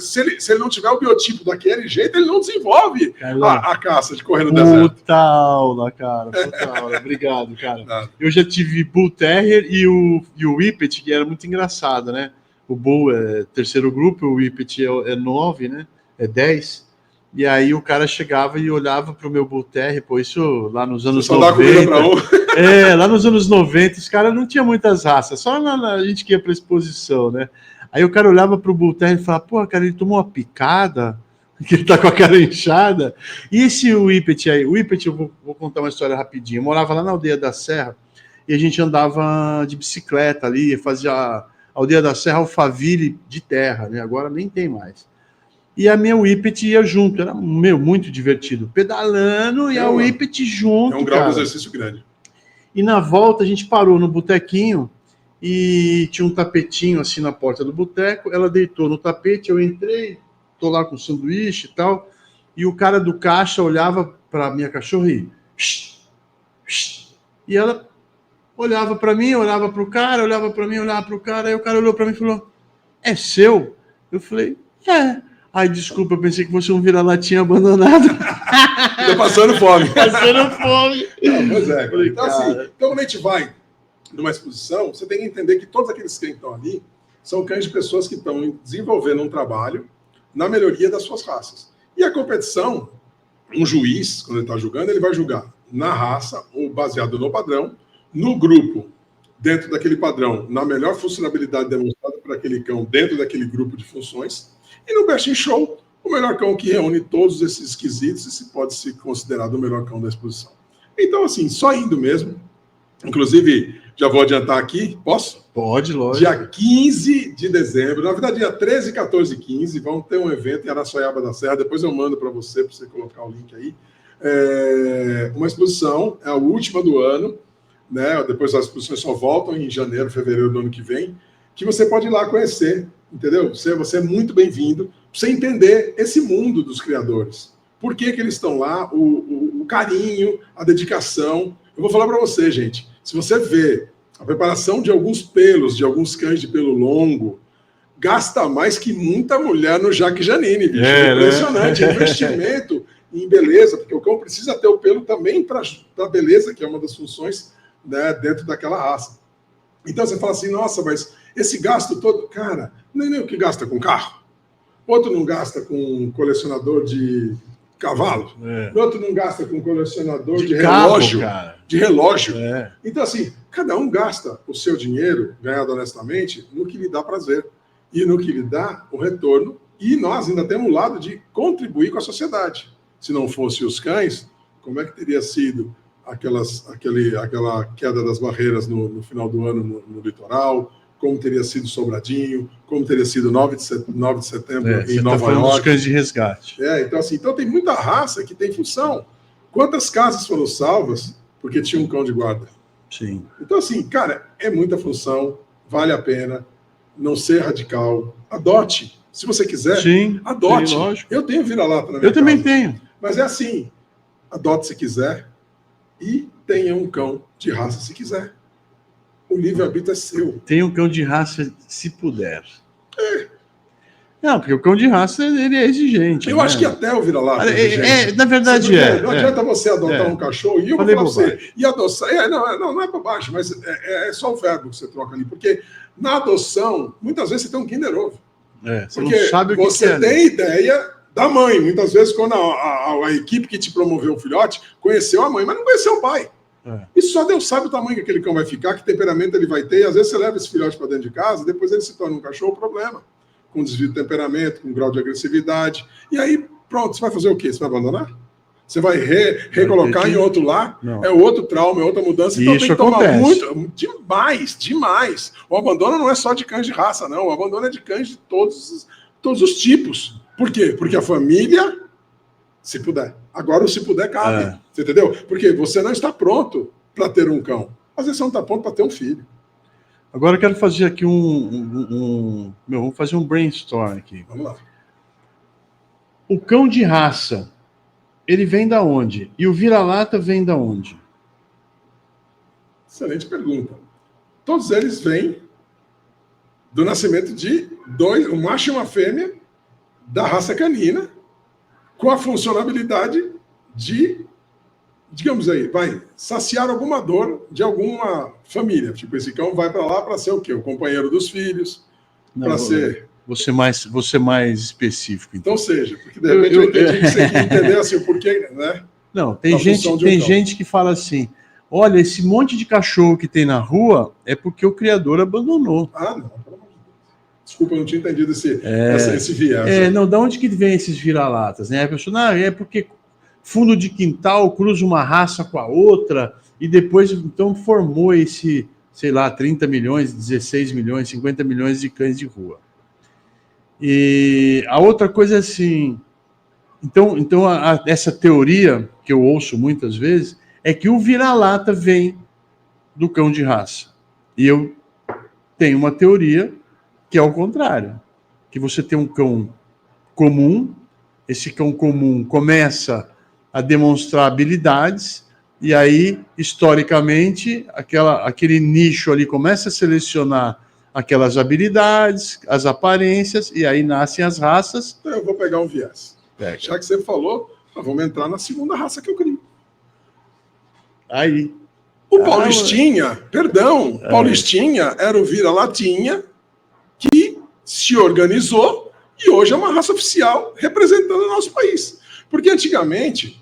se ele não tiver o biotipo daquele jeito, ele não desenvolve a caça de correr no deserto. Puta aula, cara. Puta aula. Obrigado, cara. Eu já tive Bull Terrier e o Whippet, que era muito engraçado, né? O Bull é terceiro grupo, o Whippet é 9, né? É 10. E aí o cara chegava e olhava pro meu Bull Terrier, isso lá nos anos 90. Lá nos anos 90, os caras não tinham muitas raças, só a gente que ia pra exposição, né? Aí o cara olhava pro Bull Terrier e falava, pô, cara, ele tomou uma picada, que ele tá com a cara inchada. E esse Whippet aí, o Whippet, eu vou contar uma história rapidinho. Eu morava lá na aldeia da Serra e a gente andava de bicicleta ali, fazia Aldeia da Serra, Alphaville de terra, né? Agora nem tem mais. E a minha Whippet ia junto, era muito divertido. Pedalando e a Whippet junto. É um grau de exercício grande. E na volta a gente parou no botequinho e tinha um tapetinho assim na porta do boteco. Ela deitou no tapete, eu entrei, tô lá com sanduíche e tal. E o cara do caixa olhava para minha cachorra e... E ela olhava para mim, olhava para o cara, olhava para mim, olhava para o cara. Aí o cara olhou para mim e falou: é seu? Eu falei: é. Ai, desculpa, eu pensei que fosse um vira-latinha abandonado. Tô passando fome. Passando fome. Não, pois é. Falei, então, assim, então, quando a gente vai numa exposição, você tem que entender que todos aqueles cães que estão ali são cães de pessoas que estão desenvolvendo um trabalho na melhoria das suas raças. E a competição, um juiz, quando ele está julgando, ele vai julgar na raça, ou baseado no padrão, no grupo, dentro daquele padrão, na melhor funcionalidade demonstrada por aquele cão dentro daquele grupo de funções. E no Best in Show, o melhor cão que reúne todos esses quesitos e se pode ser considerado o melhor cão da exposição. Então, assim, só indo mesmo. Inclusive, já vou adiantar aqui, posso? Pode, lógico. Dia 15 de dezembro, na verdade, dia 13, 14 e 15, vamos ter um evento em Araçoiaba da Serra, depois eu mando para você colocar o link aí. Uma exposição, é a última do ano, né? Depois as exposições só voltam em janeiro, fevereiro do ano que vem, que você pode ir lá conhecer. Entendeu? Você é muito bem-vindo para você entender esse mundo dos criadores. Por que eles estão lá, o carinho, a dedicação. Eu vou falar para você, gente, se você vê a preparação de alguns pelos, de alguns cães de pelo longo, gasta mais que muita mulher no Jaque Janine, bicho. É impressionante. Né? Investimento em beleza, porque o cão precisa ter o pelo também para beleza, que é uma das funções, né, dentro daquela raça. Então você fala assim, nossa, mas esse gasto todo, cara, nem o que gasta com carro. Outro não gasta com colecionador de cavalo. Outro não gasta com colecionador de relógio. Cara. De relógio. Então, assim, cada um gasta o seu dinheiro, ganhado honestamente, no que lhe dá prazer. E no que lhe dá o retorno. E nós ainda temos o lado de contribuir com a sociedade. Se não fosse os cães, como é que teria sido aquela queda das barreiras no final do ano no litoral? Como teria sido Sobradinho, como teria sido 9 de setembro em Nova York. Dos cães de resgate. Então, assim, então tem muita raça que tem função. Quantas casas foram salvas porque tinha um cão de guarda? Sim. Então, assim, cara, é muita função, vale a pena, não ser radical, adote. Se você quiser, sim, adote. Sim, lógico. Eu tenho vira-lata na minha casa. Eu também casa. tenho. Mas é assim, adote se quiser e tenha um cão de raça se quiser. O livre-arbítrio é seu. Tem um cão de raça, se puder. Não, porque o cão de raça, ele é exigente. Eu acho que até o vira-lata é exigente. Na verdade Não adianta você adotar um cachorro e eu vou falar pra você. E adoção, não é bobagem, mas é só o verbo que você troca ali. Porque na adoção, muitas vezes você tem um Kinder Ovo. Você não sabe o que você tem ideia da mãe. Muitas vezes, quando a equipe que te promoveu o filhote conheceu a mãe, mas não conheceu o pai. E só Deus sabe o tamanho que aquele cão vai ficar, que temperamento ele vai ter. E às vezes você leva esse filhote para dentro de casa, depois ele se torna um cachorro, problema. Com desvio de temperamento, com grau de agressividade. E aí, pronto, você vai fazer o quê? Você vai abandonar? Você vai recolocar em outro lar? Não. É outro trauma, é outra mudança. Então isso tem que tomar acontece. Demais. O abandono não é só de cães de raça, não. O abandono é de cães de todos os tipos. Por quê? Porque a família, se puder. Agora, se puder, cabe. Você entendeu? Porque você não está pronto para ter um cão. Às vezes você não está pronto para ter um filho. Agora eu quero fazer aqui vamos fazer um brainstorm aqui. Vamos lá. O cão de raça, ele vem da onde? E o vira-lata vem da onde? Excelente pergunta. Todos eles vêm do nascimento de um macho e uma fêmea da raça canina, com a funcionalidade de, digamos aí, saciar alguma dor de alguma família. Tipo, esse cão vai para lá para ser o quê? O companheiro dos filhos, para ser... Você mais específico. Então seja, porque de repente eu entendi que você quer entender assim, o porquê, né? Não, tem gente que fala assim, olha, esse monte de cachorro que tem na rua é porque o criador abandonou. Não, desculpa, eu não tinha entendido esse viés. Não, de onde que vem esses vira-latas, né? A pessoa, é porque fundo de quintal cruza uma raça com a outra e depois, então, formou esse sei lá, 30 milhões, 16 milhões, 50 milhões de cães de rua. E a outra coisa é assim, então essa teoria que eu ouço muitas vezes é que o vira-lata vem do cão de raça. E eu tenho uma teoria que é o contrário, que você tem um cão comum, esse cão comum começa a demonstrar habilidades, e aí, historicamente, aquele nicho ali começa a selecionar aquelas habilidades, as aparências, e aí nascem as raças. Então eu vou pegar um viés. Já que você falou, nós vamos entrar na segunda raça que eu crio. Aí. O Paulistinha, Paulistinha era o vira-latinha que se organizou e hoje é uma raça oficial representando o nosso país. Porque antigamente,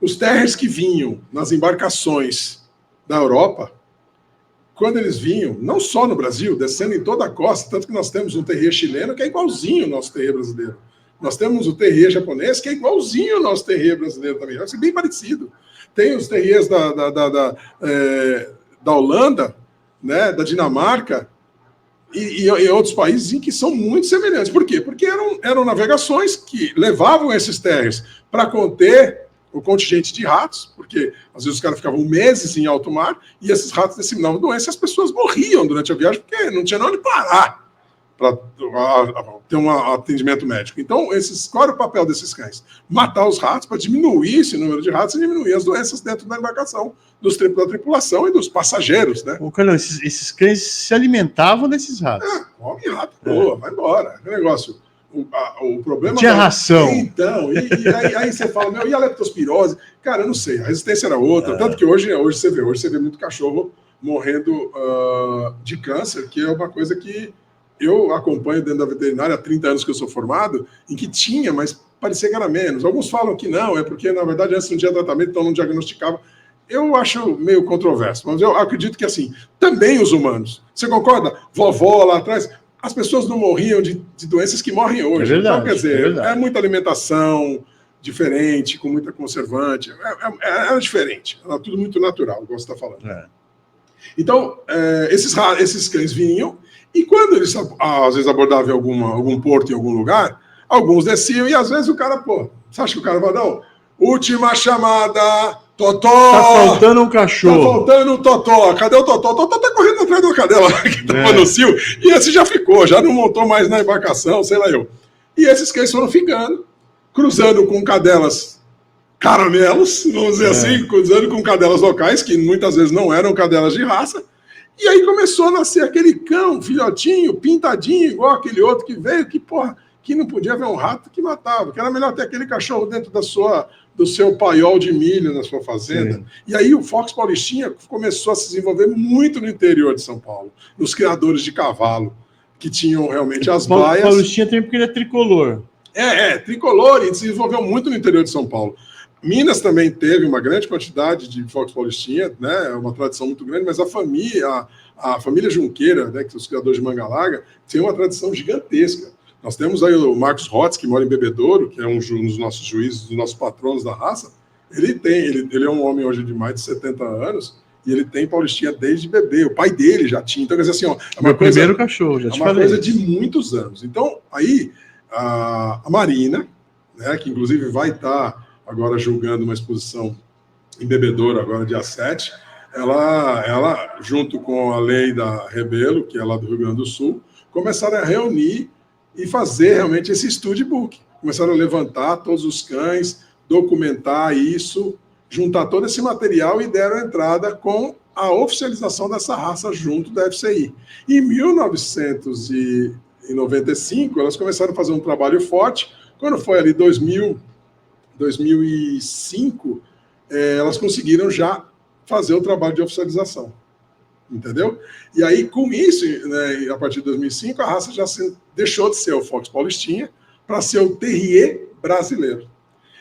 os terriers que vinham nas embarcações da Europa, quando eles vinham, não só no Brasil, descendo em toda a costa, tanto que nós temos um terrier chileno que é igualzinho ao nosso terrier brasileiro. Nós temos o terrier japonês que é igualzinho ao nosso terrier brasileiro também, é bem parecido. Tem os terriers da Holanda, né, da Dinamarca e outros países em que são muito semelhantes. Por quê? Porque eram navegações que levavam esses terriers para conter o contingente de ratos, porque às vezes os caras ficavam meses em alto mar e esses ratos disseminavam doença e as pessoas morriam durante a viagem porque não tinha onde parar para ter um atendimento médico. Então, qual era o papel desses cães? Matar os ratos para diminuir esse número de ratos e diminuir as doenças dentro da embarcação, da tripulação e dos passageiros, né? Carlão, esses cães se alimentavam desses ratos. Come rato, boa, vai embora. Que negócio. O problema... Tinha ração. Então, aí você fala, e a leptospirose? Cara, eu não sei, a resistência era outra. Tanto que hoje você vê muito cachorro morrendo de câncer, que é uma coisa que eu acompanho dentro da veterinária há 30 anos que eu sou formado, em que tinha, mas parecia que era menos. Alguns falam que não, é porque, na verdade, antes não tinha tratamento, então não diagnosticava. Eu acho meio controverso, mas eu acredito que, assim, também os humanos. Você concorda? Vovó lá atrás, as pessoas não morriam de doenças que morrem hoje. É verdade, então, quer dizer, é muita alimentação diferente, com muita conservante. Era diferente, era tudo muito natural, igual você está falando. Então, esses cães vinham, e quando eles, às vezes, abordavam algum porto em algum lugar, alguns desciam, e às vezes o cara, você acha que o cara vai dar? Última chamada, Totó! Tá faltando um cachorro. Tá faltando um Totó. Cadê o Totó? O Totó tá correndo atrás da cadela que tava no cio, e esse já ficou, já não montou mais na embarcação, sei lá eu. E esses cães foram ficando, cruzando com cadelas caramelos, vamos dizer assim, cruzando com cadelas locais, que muitas vezes não eram cadelas de raça, e aí começou a nascer aquele cão, filhotinho, pintadinho, igual aquele outro que veio, que não podia ver um rato que matava, que era melhor ter aquele cachorro dentro do seu paiol de milho na sua fazenda. Sim. E aí o Fox Paulistinha começou a se desenvolver muito no interior de São Paulo, nos criadores de cavalo, que tinham realmente as baias. O Paulistinha tem porque ele é tricolor. Tricolor, e se desenvolveu muito no interior de São Paulo. Minas também teve uma grande quantidade de Fox Paulistinha, né? É uma tradição muito grande, mas a família Junqueira, né, que são os criadores de manga larga, tem uma tradição gigantesca. Nós temos aí o Marcos Rotz, que mora em Bebedouro, que é um dos nossos juízes, dos nossos patronos da raça. Ele é um homem hoje de mais de 70 anos, e ele tem Paulistinha desde bebê. O pai dele já tinha. Então, quer dizer assim, é uma coisa, primeiro cachorro, já te falei. É uma coisa de muitos anos. Então, aí, a Marina, né, que inclusive vai estar agora julgando uma exposição em Bebedouro, agora dia 7, ela, junto com a lei da Rebelo, que é lá do Rio Grande do Sul, começaram a reunir e fazer realmente esse studbook. Começaram a levantar todos os cães, documentar isso, juntar todo esse material e deram entrada com a oficialização dessa raça junto da FCI. Em 1995, elas começaram a fazer um trabalho forte. Quando foi ali 2005, elas conseguiram já fazer o trabalho de oficialização. Entendeu? E aí, com isso, né, a partir de 2005, a raça já deixou de ser o Fox Paulistinha para ser o Terrier brasileiro.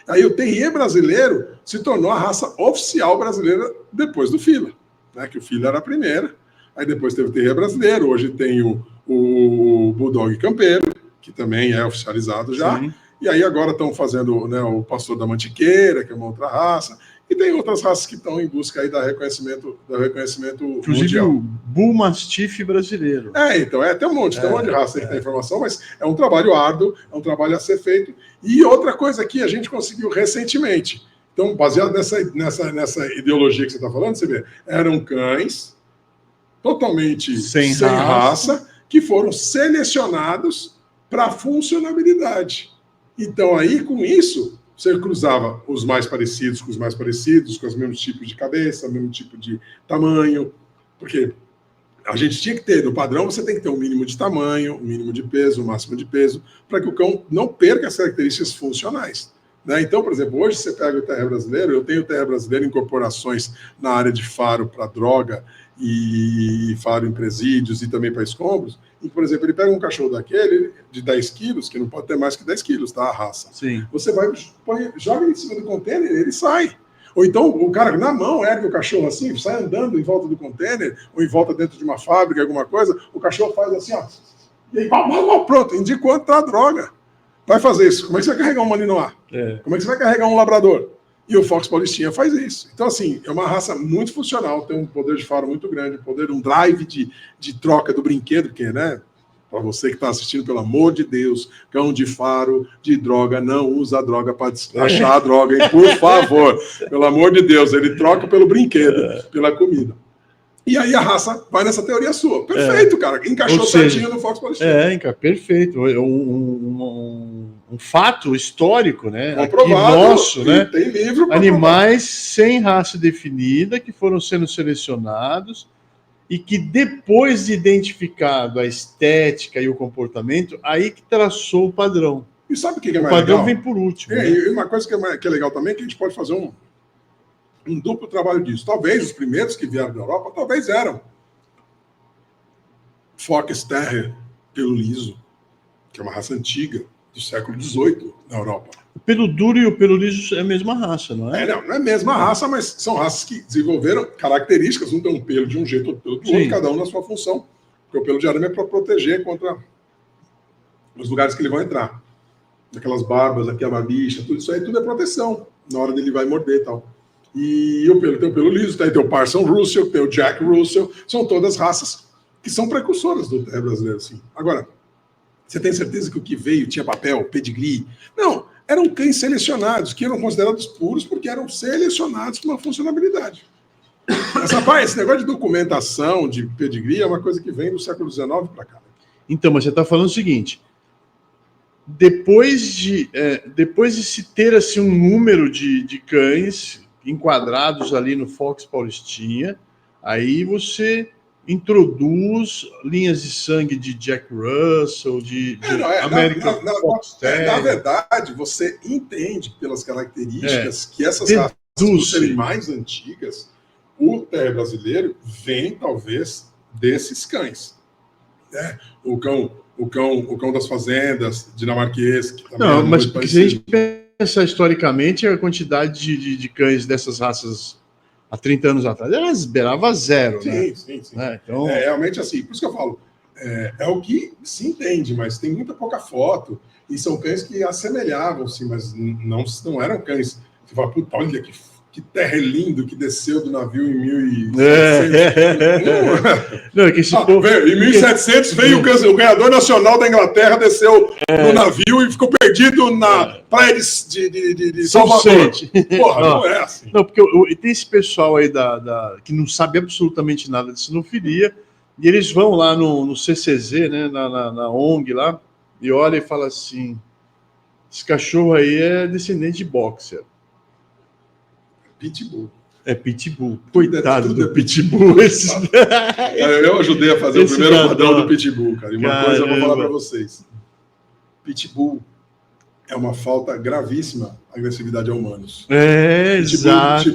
Aí o Terrier brasileiro se tornou a raça oficial brasileira depois do Fila, né, que o Fila era a primeira, aí depois teve o Terrier brasileiro, hoje tem o Bulldog Campeiro, que também é oficializado já. Sim. E aí agora estão fazendo, né, o pastor da Mantiqueira, que é uma outra raça, e tem outras raças que estão em busca aí do reconhecimento Inclusive mundial. o Bull Mastiff brasileiro. Então, tem um monte de raça aí que tem informação, mas é um trabalho árduo, é um trabalho a ser feito. E outra coisa que a gente conseguiu recentemente, então, baseado nessa ideologia que você está falando, você vê, eram cães totalmente sem raça, que foram selecionados para funcionabilidade. Então, aí, com isso, você cruzava os mais parecidos com os mais parecidos, com os mesmos tipos de cabeça, o mesmo tipo de tamanho, porque a gente tinha que ter, no padrão, você tem que ter um mínimo de tamanho, um mínimo de peso, um máximo de peso, para que o cão não perca as características funcionais. Né? Então, por exemplo, hoje você pega o Terrier brasileiro, eu tenho o Terrier brasileiro em incorporações na área de faro para droga e faro em presídios e também para escombros, e, por exemplo, ele pega um cachorro daquele de 10 quilos, que não pode ter mais que 10 quilos, tá? A raça. Sim. Você vai, joga ele em cima do container, ele sai. Ou então o cara na mão ergue o cachorro assim, sai andando em volta do container, ou em volta dentro de uma fábrica, alguma coisa, o cachorro faz assim, ó, e aí, pronto, indicou onde tá a droga. Vai fazer isso. Como é que você vai carregar um Malinois? Como é que você vai carregar um labrador? E o Fox Paulistinha faz isso. Então, assim, é uma raça muito funcional, tem um poder de faro muito grande, um drive de troca do brinquedo, porque, né, para você que está assistindo, pelo amor de Deus, cão de faro, de droga, não usa a droga para achar a droga, hein? Por favor. Pelo amor de Deus, ele troca pelo brinquedo, pela comida. E aí a raça vai nessa teoria sua. Perfeito, cara. Encaixou certinho no Fox Paulistinha. Perfeito. Um fato histórico, né? Comprovado, aqui nosso, né? Tem livro pra animais sem raça definida que foram sendo selecionados e que depois de identificado a estética e o comportamento, aí que traçou o padrão. E sabe o que é mais legal? O padrão legal? Vem por último. Né? E uma coisa que é legal também é que a gente pode fazer um duplo trabalho disso. Talvez os primeiros que vieram da Europa, talvez eram Fox Terrier pelo liso, que é uma raça antiga, do século XVIII na Europa. O pelo duro e o pelo liso é a mesma raça, não é? Não é a mesma raça, mas são raças que desenvolveram características, um tem um pelo de um jeito, outro pelo do outro, cada um na sua função. Porque o pelo de arame é para proteger contra os lugares que ele vai entrar. Aquelas barbas, aqui a babicha, tudo isso aí, tudo é proteção, na hora dele vai morder e tal. E o pelo tem o pelo liso, tem o Parson Russell, tem o Jack Russell, são todas raças que são precursoras do Terrier brasileiro, assim. Agora, você tem certeza que o que veio tinha papel, pedigree? Não, eram cães selecionados, que eram considerados puros porque eram selecionados com uma funcionalidade. Esse negócio de documentação, de pedigree, é uma coisa que vem do século XIX para cá. Então, mas você está falando o seguinte, depois de se ter assim, um número de cães enquadrados ali no Fox Paulistinha, aí você introduz linhas de sangue de Jack Russell, de American Fox Terrier. Na verdade, você entende pelas características que essas raças, por serem mais antigas, o Terrier brasileiro vem, talvez, desses cães. Né? O cão das fazendas, dinamarquês. Que também não, mas se a gente pensar historicamente, a quantidade de cães dessas raças há 30 anos atrás, elas beirava zero, né? Sim. Então... realmente assim, por isso que eu falo, é o que se entende, mas tem muita pouca foto, e são cães que assemelhavam-se, mas não eram cães. Você fala, puta, olha que terra lindo que desceu do navio em 1700. Em 1700 veio o ganhador nacional da Inglaterra, desceu no navio e ficou perdido na praia de Salvador. Porra, não é assim. Não, porque tem esse pessoal aí que não sabe absolutamente nada de sinofilia, e eles vão lá no CCZ, né, na ONG lá, e olha e fala assim, esse cachorro aí é descendente de boxer. Pitbull. É Pitbull. Coitado do Pitbull. Eu ajudei a fazer o primeiro padrão do Pitbull, cara. E uma coisa eu vou falar para vocês. Pitbull é uma falta gravíssima à agressividade a humanos. Exato.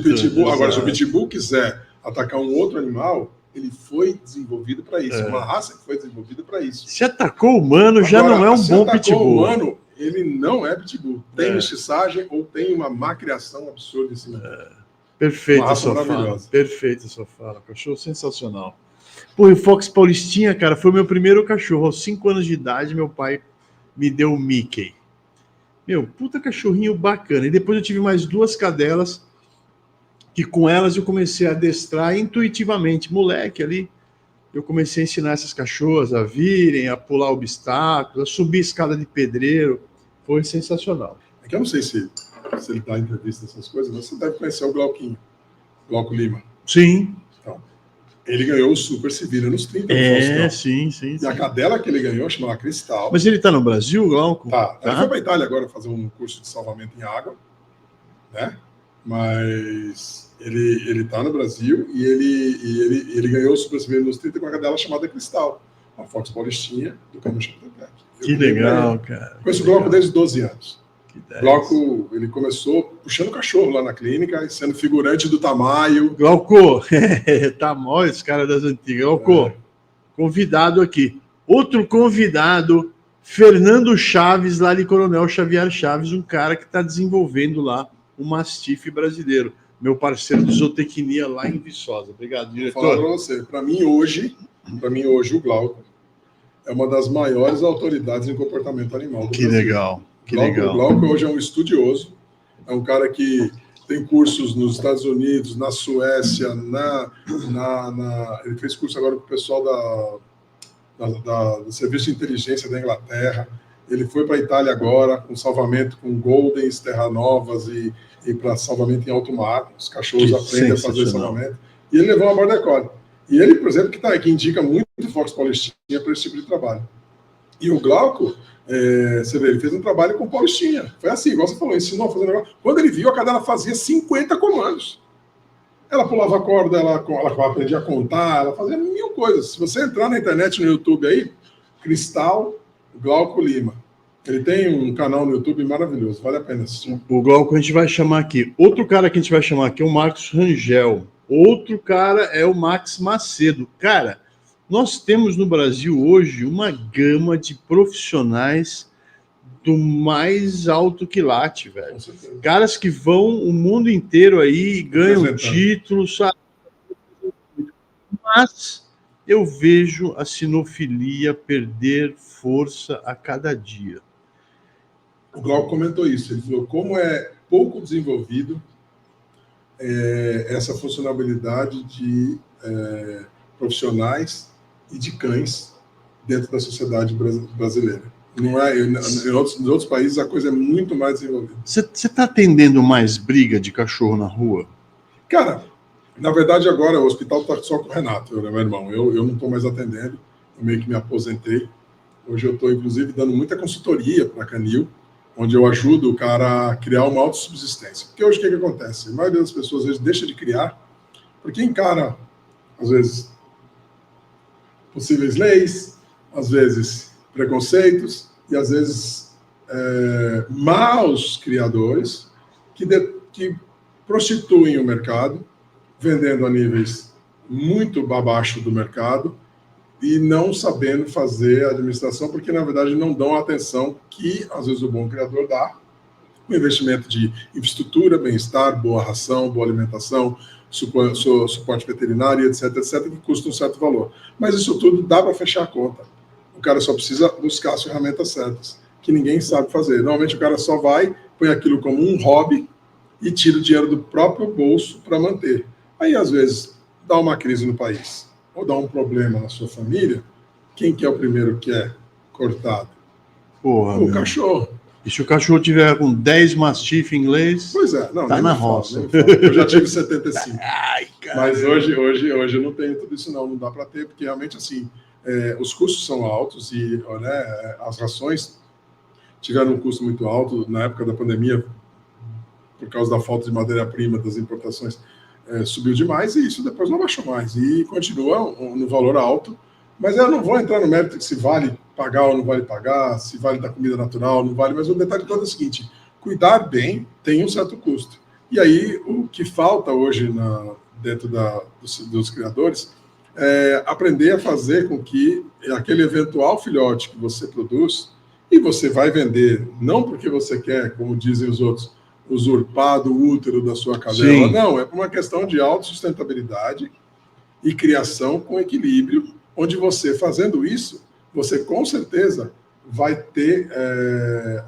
Agora, se o Pitbull quiser atacar um outro animal, ele foi desenvolvido para isso. Uma raça que foi desenvolvida para isso. Se atacou o humano, já não é um bom Pitbull. Se atacou o humano, ele não é Pitbull. Tem mestiçagem ou tem uma má criação absurda em cima dele. Perfeito a sua fala. Perfeito a sua fala. Cachorro sensacional. Pô, o Fox Paulistinha, cara, foi o meu primeiro cachorro. Aos 5 anos de idade, meu pai me deu o Mickey. Meu, puta cachorrinho bacana. E depois eu tive mais 2 cadelas, que com elas eu comecei a adestrar intuitivamente. Moleque ali, eu comecei a ensinar essas cachorras a virem, a pular obstáculos, a subir escada de pedreiro. Foi sensacional. É que eu não sei se ele dá entrevista nessas coisas, mas você deve conhecer o Glauquinho, Glauco Lima. Sim. Então, ele ganhou o Super Se Vira nos 30 do Faustão. Sim. E a cadela que ele ganhou chama Cristal. Mas ele tá no Brasil, Glauco? Tá. Ele foi para Itália agora fazer um curso de salvamento em água, né? Mas ele tá no Brasil e ele ganhou o Super Se Vira nos 30 com a cadela chamada Cristal, uma Fox Paulistinha do Caminho Chapecó. Que legal, cara. Conheço o Glauco desde 12 anos. O Glauco, ele começou puxando cachorro lá na clínica, sendo figurante do Tamayo. Glauco, tá mal esse cara das antigas. Glauco, convidado aqui. Outro convidado, Fernando Chaves, lá de Coronel Xavier Chaves, um cara que está desenvolvendo lá um mastife brasileiro. Meu parceiro de zootecnia lá em Viçosa. Obrigado, diretor. Vou falar para você, para mim hoje, o Glauco é uma das maiores autoridades em comportamento animal do Brasil. Legal. O Glauco hoje é um estudioso, é um cara que tem cursos nos Estados Unidos, na Suécia, ele fez curso agora com o pessoal do Serviço de Inteligência da Inglaterra, ele foi para a Itália agora, com salvamento com Goldens, Terranovas e para salvamento em alto mar, os cachorros aprendem a fazer salvamento, e ele levou uma Border Collie. E ele, por exemplo, que indica muito Fox Paulistinha para esse tipo de trabalho. E o Glauco, você vê, ele fez um trabalho com Paulistinha. Foi assim, igual você falou, ensinou a fazer um negócio. Quando ele viu, a cadela fazia 50 comandos. Ela pulava a corda, ela aprendia a contar, ela fazia 1000 coisas. Se você entrar na internet, no YouTube aí, Cristal Glauco Lima. Ele tem um canal no YouTube maravilhoso, vale a pena assistir. O Glauco a gente vai chamar aqui. Outro cara que a gente vai chamar aqui é o Marcos Rangel. Outro cara é o Max Macedo. Cara, nós temos no Brasil hoje uma gama de profissionais do mais alto quilate, velho. Caras que vão o mundo inteiro aí, ganham títulos, sabe? Mas eu vejo a sinofilia perder força a cada dia. O Glauco comentou isso. Ele falou como é pouco desenvolvido essa funcionalidade de profissionais e de cães dentro da sociedade brasileira. Não é, em outros países a coisa é muito mais desenvolvida. Você está atendendo mais briga de cachorro na rua? Cara, na verdade agora o hospital está só com o Renato, meu irmão. Eu não estou mais atendendo, eu meio que me aposentei. Hoje eu estou, inclusive, dando muita consultoria para a Canil, onde eu ajudo o cara a criar uma autossubsistência. Porque hoje o que acontece? A maioria das pessoas às vezes deixa de criar porque encara, às vezes, possíveis leis, às vezes preconceitos e às vezes maus criadores que prostituem o mercado, vendendo a níveis muito abaixo do mercado e não sabendo fazer a administração, porque na verdade não dão a atenção que às vezes o bom criador dá, o investimento de infraestrutura, bem-estar, boa ração, boa alimentação, suporte veterinário, etc, que custa um certo valor. Mas isso tudo dá para fechar a conta. O cara só precisa buscar as ferramentas certas, que ninguém sabe fazer. Normalmente o cara só vai, põe aquilo como um hobby e tira o dinheiro do próprio bolso para manter. Aí, às vezes, dá uma crise no país, ou dá um problema na sua família, quem que é o primeiro que é cortado? Porra, o cachorro. E se o cachorro tiver com 10 mastiff inglês, pois é, não, tá na roça. Eu já tive 75. Ai, mas hoje eu não tenho tudo isso, não dá para ter, porque realmente, assim, os custos são altos e as rações tiveram um custo muito alto na época da pandemia, por causa da falta de matéria-prima, das importações, subiu demais e isso depois não baixou mais. E continua no valor alto, mas eu não vou entrar no mérito de se vale pagar ou não vale pagar, se vale da comida natural ou não vale, mas o detalhe todo é o seguinte, cuidar bem tem um certo custo. E aí o que falta hoje dentro dos criadores é aprender a fazer com que aquele eventual filhote que você produz, e você vai vender, não porque você quer, como dizem os outros, usurpar do útero da sua cadela. Sim. Não, é por uma questão de autossustentabilidade e criação com equilíbrio, onde você, fazendo isso, você com certeza vai ter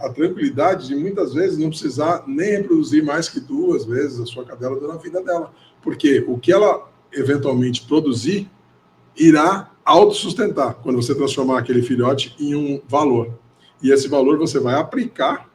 a tranquilidade de muitas vezes não precisar nem reproduzir mais que 2 vezes a sua cadela durante a vida dela. Porque o que ela eventualmente produzir irá autossustentar quando você transformar aquele filhote em um valor. E esse valor você vai aplicar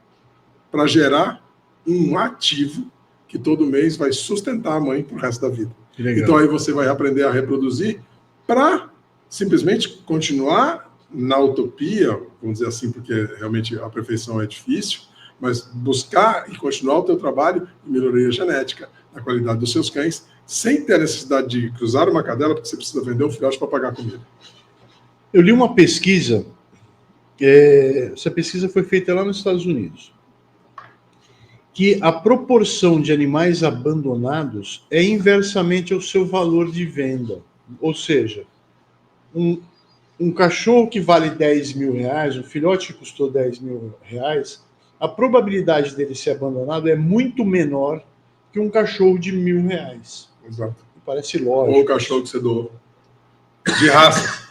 para gerar um ativo que todo mês vai sustentar a mãe pro resto da vida. Então aí você vai aprender a reproduzir para simplesmente continuar na utopia, vamos dizer assim, porque realmente a perfeição é difícil, mas buscar e continuar o teu trabalho de melhoria genética, na qualidade dos seus cães, sem ter a necessidade de cruzar uma cadela, porque você precisa vender um filhote para pagar comida. Eu li uma pesquisa, essa pesquisa foi feita lá nos Estados Unidos, que a proporção de animais abandonados é inversamente ao seu valor de venda. Ou seja, um cachorro que vale 10 mil reais, um filhote que custou 10 mil reais, a probabilidade dele ser abandonado é muito menor que um cachorro de 1.000 reais. Exato. Parece lógico. Ou o cachorro que você doou de raça.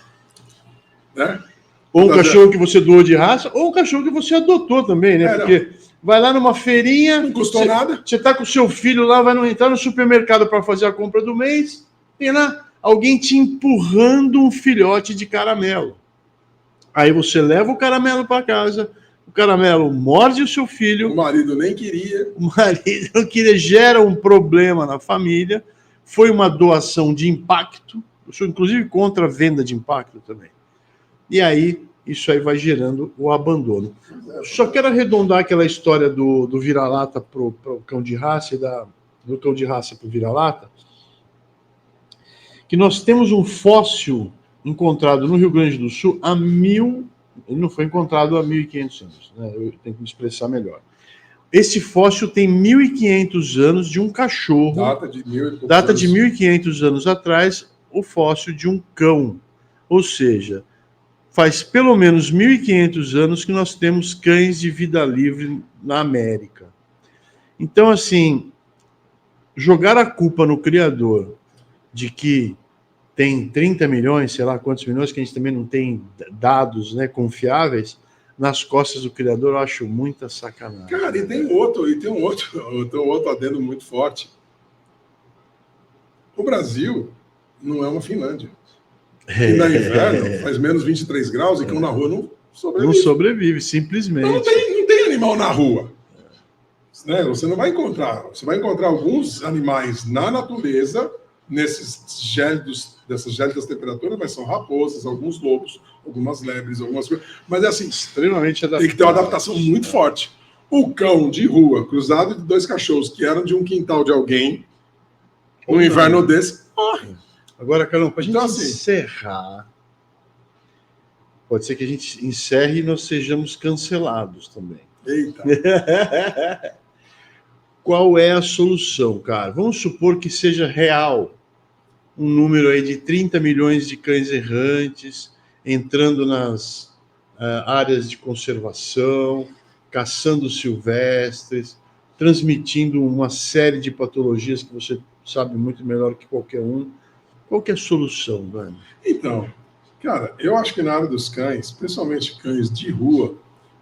Né? Ou um cachorro que você doou de raça, ou um cachorro que você adotou também, né? Porque vai lá numa feirinha... Não custou nada. Você tá com o seu filho lá, vai entrar no supermercado para fazer a compra do mês, tem lá alguém te empurrando um filhote de caramelo. Aí você leva o caramelo para casa, o caramelo morde o seu filho. O marido nem queria. O marido não queria, gera um problema na família. Foi uma doação de impacto. Eu sou, inclusive, contra a venda de impacto também. E aí, isso aí vai gerando o abandono. Só quero arredondar aquela história do vira-lata para o cão de raça e do cão de raça para o vira-lata. Que nós temos um fóssil encontrado no Rio Grande do Sul ele não foi encontrado há 1.500 anos, né? Eu tenho que me expressar melhor. Esse fóssil tem 1.500 anos de um cachorro. Data de 1.500 anos atrás, o fóssil de um cão. Ou seja, faz pelo menos 1.500 anos que nós temos cães de vida livre na América. Então, assim, jogar a culpa no criador de que tem 30 milhões, sei lá quantos milhões, que a gente também não tem dados, né, confiáveis, nas costas do criador, eu acho muita sacanagem. Cara, e tem um outro adendo muito forte. O Brasil não é uma Finlândia. E na inverno faz menos 23 graus e cão na rua não sobrevive. Não sobrevive, simplesmente. Então não tem animal na rua. Né? Você não vai encontrar. Você vai encontrar alguns animais na natureza, dessas gélidas temperaturas, mas são raposas, alguns lobos, algumas lebres, algumas coisas. Mas é assim, extremamente adaptado. Tem que ter uma adaptação muito forte. O cão de rua, cruzado de 2 cachorros que eram de um quintal de alguém, no inverno desse, morre. Agora, Carol, para a gente encerrar, pode ser que a gente encerre e nós sejamos cancelados também. Eita! Qual é a solução, cara? Vamos supor que seja real um número aí de 30 milhões de cães errantes entrando nas áreas de conservação, caçando silvestres, transmitindo uma série de patologias que você sabe muito melhor que qualquer um. Qual que é a solução, velho? Então, cara, eu acho que na área dos cães, principalmente cães de rua,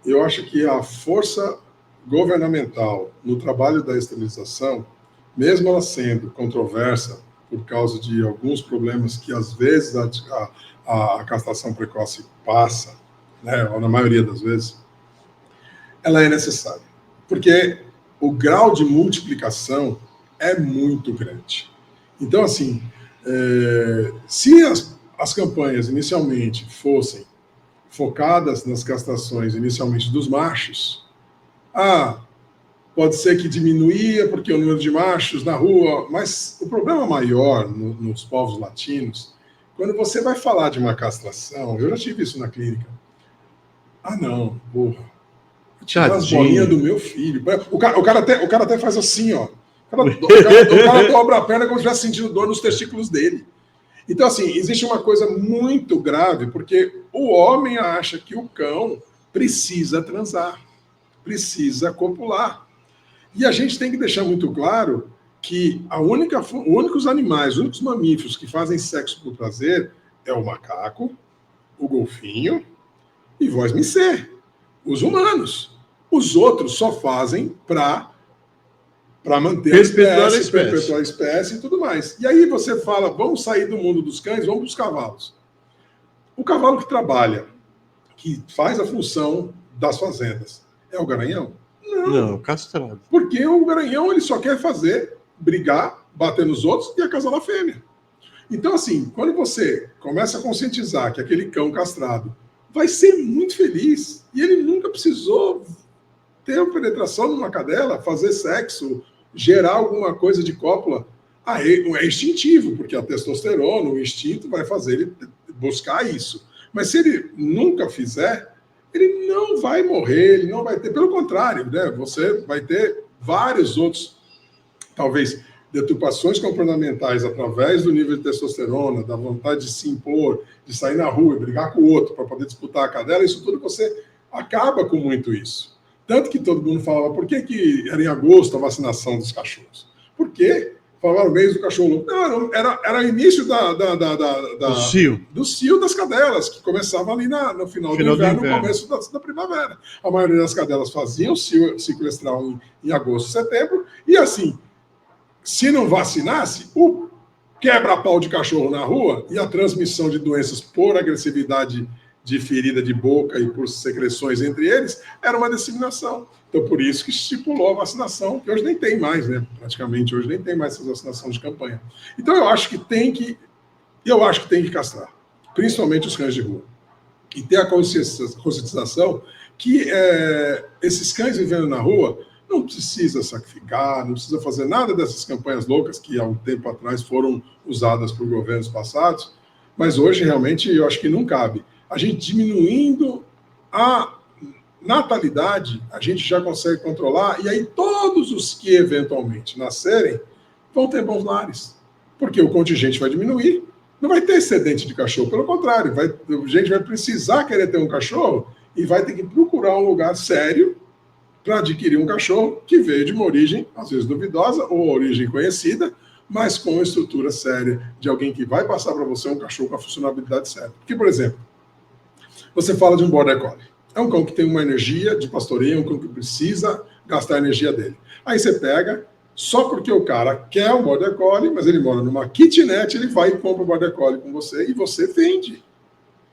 eu acho que a força governamental no trabalho da esterilização, mesmo ela sendo controversa por causa de alguns problemas que às vezes a castração precoce passa, né, ou na maioria das vezes, ela é necessária. Porque o grau de multiplicação é muito grande. Então, assim, se as campanhas inicialmente fossem focadas nas castrações inicialmente dos machos, pode ser que diminuía porque o número de machos na rua, mas o problema maior nos povos latinos, quando você vai falar de uma castração, eu já tive isso na clínica. Não, porra, eu tirei as bolinhas do meu filho. O cara até faz assim, ó. O cara dobra a perna como se estivesse sentindo dor nos testículos dele. Então, assim, existe uma coisa muito grave, porque o homem acha que o cão precisa transar, precisa copular. E a gente tem que deixar muito claro que os únicos animais, os únicos mamíferos que fazem sexo por prazer é o macaco, o golfinho e voz-me ser. Os humanos. Os outros só fazem para manter perpetuar a espécie, perpetuar a espécie e tudo mais. E aí você fala, vamos sair do mundo dos cães, vamos para os cavalos. O cavalo que trabalha, que faz a função das fazendas, é o garanhão? Não, castrado. Porque o garanhão ele só quer fazer, brigar, bater nos outros e acasalar a fêmea. Então, assim, quando você começa a conscientizar que aquele cão castrado vai ser muito feliz e ele nunca precisou ter uma penetração numa cadela, fazer sexo, gerar alguma coisa de cópula, aí é instintivo, porque a testosterona, o instinto vai fazer ele buscar isso. Mas se ele nunca fizer, ele não vai morrer, ele não vai ter, pelo contrário, né? Você vai ter vários outros, talvez, deturpações comportamentais através do nível de testosterona, da vontade de se impor, de sair na rua e brigar com o outro para poder disputar a cadela, isso tudo você acaba com muito isso. Tanto que todo mundo falava, por que era em agosto a vacinação dos cachorros? Por quê? Falava no mês do cachorro. Não, era o início do cio das cadelas, que começava ali no final do inverno, no começo da primavera. A maioria das cadelas faziam ciclo estral em agosto, setembro, e assim, se não vacinasse, o quebra-pau de cachorro na rua e a transmissão de doenças por agressividade de ferida de boca e por secreções entre eles, era uma disseminação. Então, por isso que estipulou a vacinação, que hoje nem tem mais, né? Praticamente, hoje nem tem mais essa vacinação de campanha. Então, eu acho que tem que castrar, principalmente os cães de rua. E ter a conscientização que esses cães vivendo na rua não precisa sacrificar, não precisa fazer nada dessas campanhas loucas que há um tempo atrás foram usadas por governos passados, mas hoje realmente eu acho que não cabe. A gente diminuindo a natalidade, a gente já consegue controlar, e aí todos os que eventualmente nascerem vão ter bons lares, porque o contingente vai diminuir, não vai ter excedente de cachorro, pelo contrário, a gente vai precisar querer ter um cachorro e vai ter que procurar um lugar sério para adquirir um cachorro que veio de uma origem, às vezes duvidosa, ou origem conhecida, mas com uma estrutura séria, de alguém que vai passar para você um cachorro com a funcionalidade certa. Porque, por exemplo, você fala de um Border Collie. É um cão que tem uma energia de pastoreio, é um cão que precisa gastar a energia dele. Aí você pega, só porque o cara quer um Border Collie, mas ele mora numa kitnet, ele vai e compra o Border Collie com você e você vende.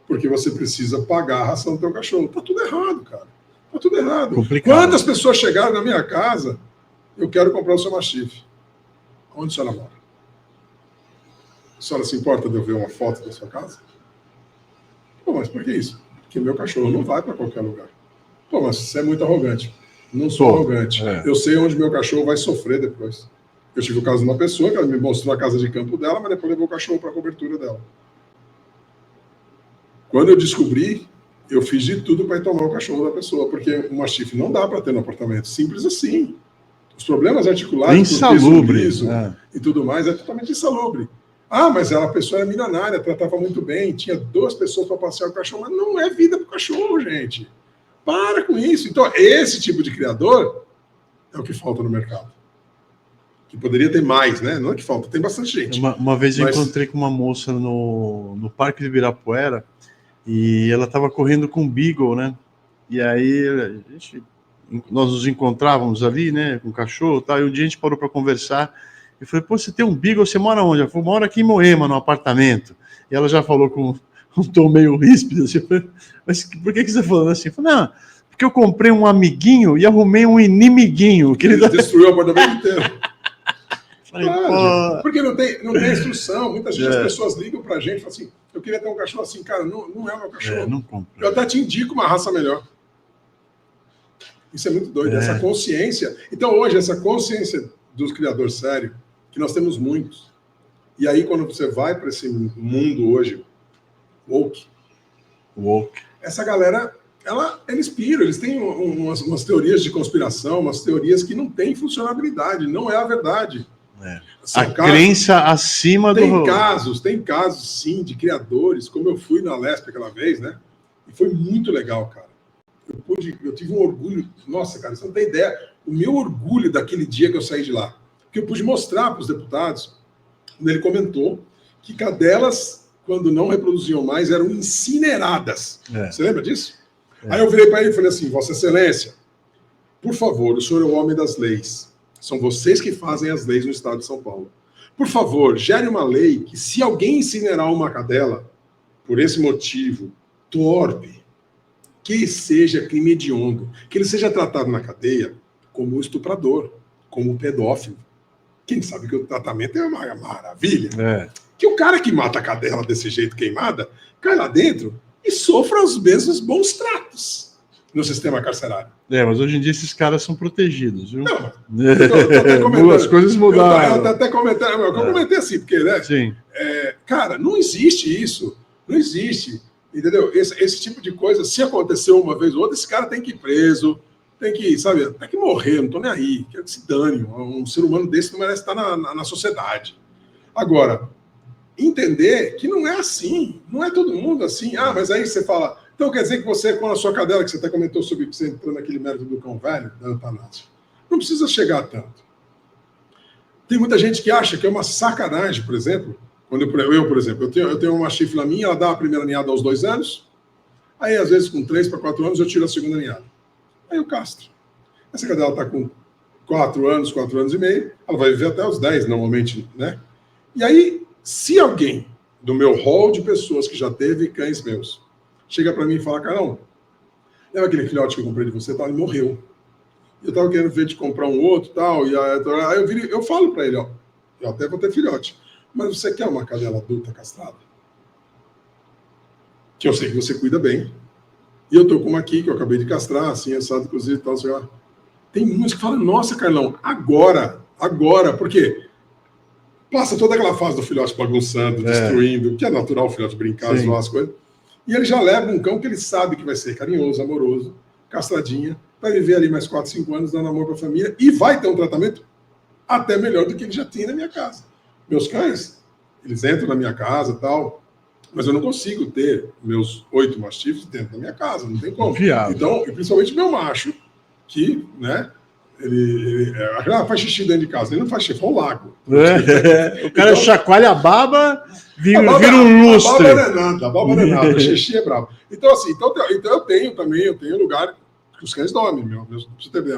Porque você precisa pagar a ração do teu cachorro. Tá tudo errado, cara. Tá tudo errado. Complicado. Quantas pessoas chegaram na minha casa, eu quero comprar o seu mastiff. Onde a senhora mora? A senhora se importa de eu ver uma foto da sua casa? Pô, mas por que isso? Porque meu cachorro não vai para qualquer lugar. Pô, mas você é muito arrogante. Não sou arrogante. Eu sei onde meu cachorro vai sofrer depois. Eu tive o caso de uma pessoa que ela me mostrou a casa de campo dela, mas depois levou o cachorro para a cobertura dela. Quando eu descobri, eu fiz de tudo para ir tomar o cachorro da pessoa, porque o mastiff não dá para ter no apartamento. Simples assim. Os problemas articulares, insalubre, e tudo mais, é totalmente insalubre. Ah, mas a pessoa era milionária, tratava muito bem, tinha 2 pessoas para passear o cachorro, mas não é vida para o cachorro, gente. Para com isso. Então, esse tipo de criador é o que falta no mercado. Que poderia ter mais, né? Não é que falta, tem bastante gente. Uma vez eu encontrei com uma moça no Parque de Ibirapuera e ela estava correndo com um Beagle, né? E aí nós nos encontrávamos ali, né? Com o cachorro e tal, e um dia a gente parou para conversar. Eu falei, pô, você tem um Beagle, você mora onde? Ela falou, mora aqui em Moema, no apartamento. E ela já falou com um tom meio ríspido, assim, mas por que você falou assim? Eu falei, não, porque eu comprei um amiguinho e arrumei um inimiguinho. Que ele destruiu o apartamento inteiro. Falei, pô... Porque não tem instrução. Muitas vezes as pessoas ligam pra gente e falam assim, eu queria ter um cachorro assim, cara, não é o meu cachorro. Não compro. Eu até te indico uma raça melhor. Isso é muito doido, essa consciência. Então, hoje, essa consciência dos criadores sérios, que nós temos muitos. E aí, quando você vai para esse mundo hoje, woke, essa galera, eles piram, eles têm umas teorias de conspiração, umas teorias que não têm funcionalidade, não é a verdade. Crença acima do... Tem casos, sim, de criadores, como eu fui na Lesp aquela vez, né? E foi muito legal, cara. Eu tive um orgulho, nossa, cara, você não tem ideia, o meu orgulho daquele dia que eu saí de lá, que eu pude mostrar para os deputados, quando ele comentou que cadelas, quando não reproduziam mais, eram incineradas. Você lembra disso? Aí eu virei para ele e falei assim, Vossa Excelência, por favor, o senhor é o homem das leis. São vocês que fazem as leis no estado de São Paulo. Por favor, gere uma lei que se alguém incinerar uma cadela, por esse motivo, torpe, que seja crime hediondo, que ele seja tratado na cadeia como estuprador, como pedófilo. Quem sabe que o tratamento é uma maravilha. Que o cara que mata a cadela desse jeito queimada, cai lá dentro e sofra os mesmos bons tratos no sistema carcerário. Mas hoje em dia esses caras são protegidos, viu? Não, eu até comentando, as coisas mudaram. Eu até comentando, eu comentei assim, porque, né? Sim. Cara, não existe isso. Não existe. Entendeu? Esse tipo de coisa, se aconteceu uma vez ou outra, esse cara tem que ir preso, tem que, sabe, tem que morrer, não tô nem aí, quero que se dane. Um ser humano desse não merece estar na sociedade. Agora, entender que não é assim, não é todo mundo assim. Mas aí você fala, então quer dizer que você, com a sua cadela, que você até comentou sobre que você entrou naquele mérito do cão velho, da eutanásia, não precisa chegar tanto. Tem muita gente que acha que é uma sacanagem, por exemplo, quando eu por exemplo, eu tenho uma chifla minha, ela dá a primeira ninhada aos 2 anos, aí às vezes com 3 para 4 anos eu tiro a segunda ninhada. Aí eu castro. Essa cadela está com 4 anos, 4 anos e meio, ela vai viver até os 10 normalmente, né? E aí, se alguém do meu hall de pessoas que já teve cães meus chega para mim e fala, Carlão, lembra aquele filhote que eu comprei de você? Ele morreu. Eu estava querendo ver de comprar um outro tal, e aí eu falo para ele, ó, eu até vou ter filhote, mas você quer uma cadela adulta castrada? Que eu sei que você cuida bem. E eu tô com uma aqui, que eu acabei de castrar, assim, assado, cozido e tal, sei lá. Tem muitos que falam, nossa, Carlão, agora, por quê? Passa toda aquela fase do filhote bagunçando, destruindo, que é natural o filhote brincar, zoar as coisas. E ele já leva um cão que ele sabe que vai ser carinhoso, amoroso, castradinha, vai viver ali mais 4, 5 anos, dando amor para a família, e vai ter um tratamento até melhor do que ele já tinha na minha casa. Meus cães, eles entram na minha casa e tal, mas eu não consigo ter meus 8 mastifes dentro da minha casa, não tem como. Viável. Então, e principalmente meu macho, que, né, ele faz xixi dentro de casa, ele não faz xixi, é um lago. O cara chacoalha a baba, vira um lustre. A baba não é nada, o xixi é bravo. Então, assim, eu tenho lugar que os cães dormem.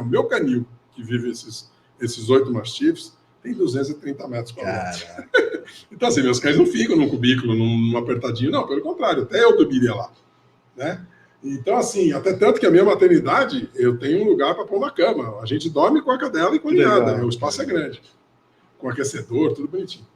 Meu canil, que vive esses 8 mastifes, tem 230 metros quadrados. Então, assim, meus cães não ficam num cubículo, num apertadinho, não, pelo contrário, até eu dormiria lá, né? Então, assim, até tanto que a minha maternidade, eu tenho um lugar para pôr uma cama. A gente dorme com a cadela e com a ninhada, o espaço é grande. Com aquecedor, tudo bonitinho.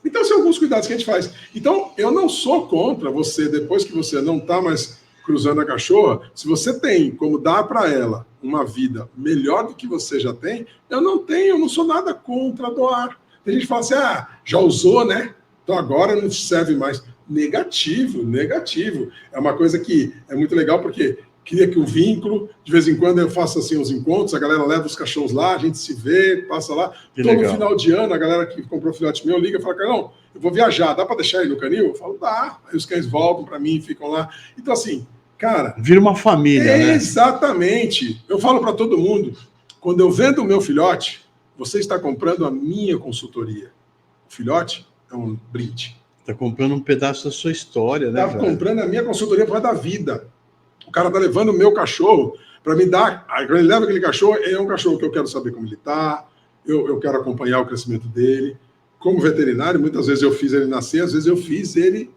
Então, são alguns cuidados que a gente faz. Então, eu não sou contra você, depois que você não está mais cruzando a cachorra, se você tem como dar para ela uma vida melhor do que você já tem, eu não sou nada contra doar. Tem gente que fala assim, já usou, né? Então agora não serve mais. Negativo. É uma coisa que é muito legal, porque cria que o vínculo, de vez em quando eu faço assim os encontros, a galera leva os cachorros lá, a gente se vê, passa lá. Todo final de ano, a galera que comprou filhote meu liga e fala, Carlão, eu vou viajar, dá para deixar ele no canil? Eu falo, dá. Aí os cães voltam para mim, ficam lá. Então assim, cara... Vira uma família, né? Exatamente. Eu falo para todo mundo, quando eu vendo o meu filhote, você está comprando a minha consultoria. O filhote é um brinde. Está comprando um pedaço da sua história, né? Está comprando a minha consultoria para dar vida. O cara está levando o meu cachorro para me dar... Quando ele leva aquele cachorro, é um cachorro que eu quero saber como ele está, eu quero acompanhar o crescimento dele. Como veterinário, muitas vezes eu fiz ele nascer, às vezes eu fiz ele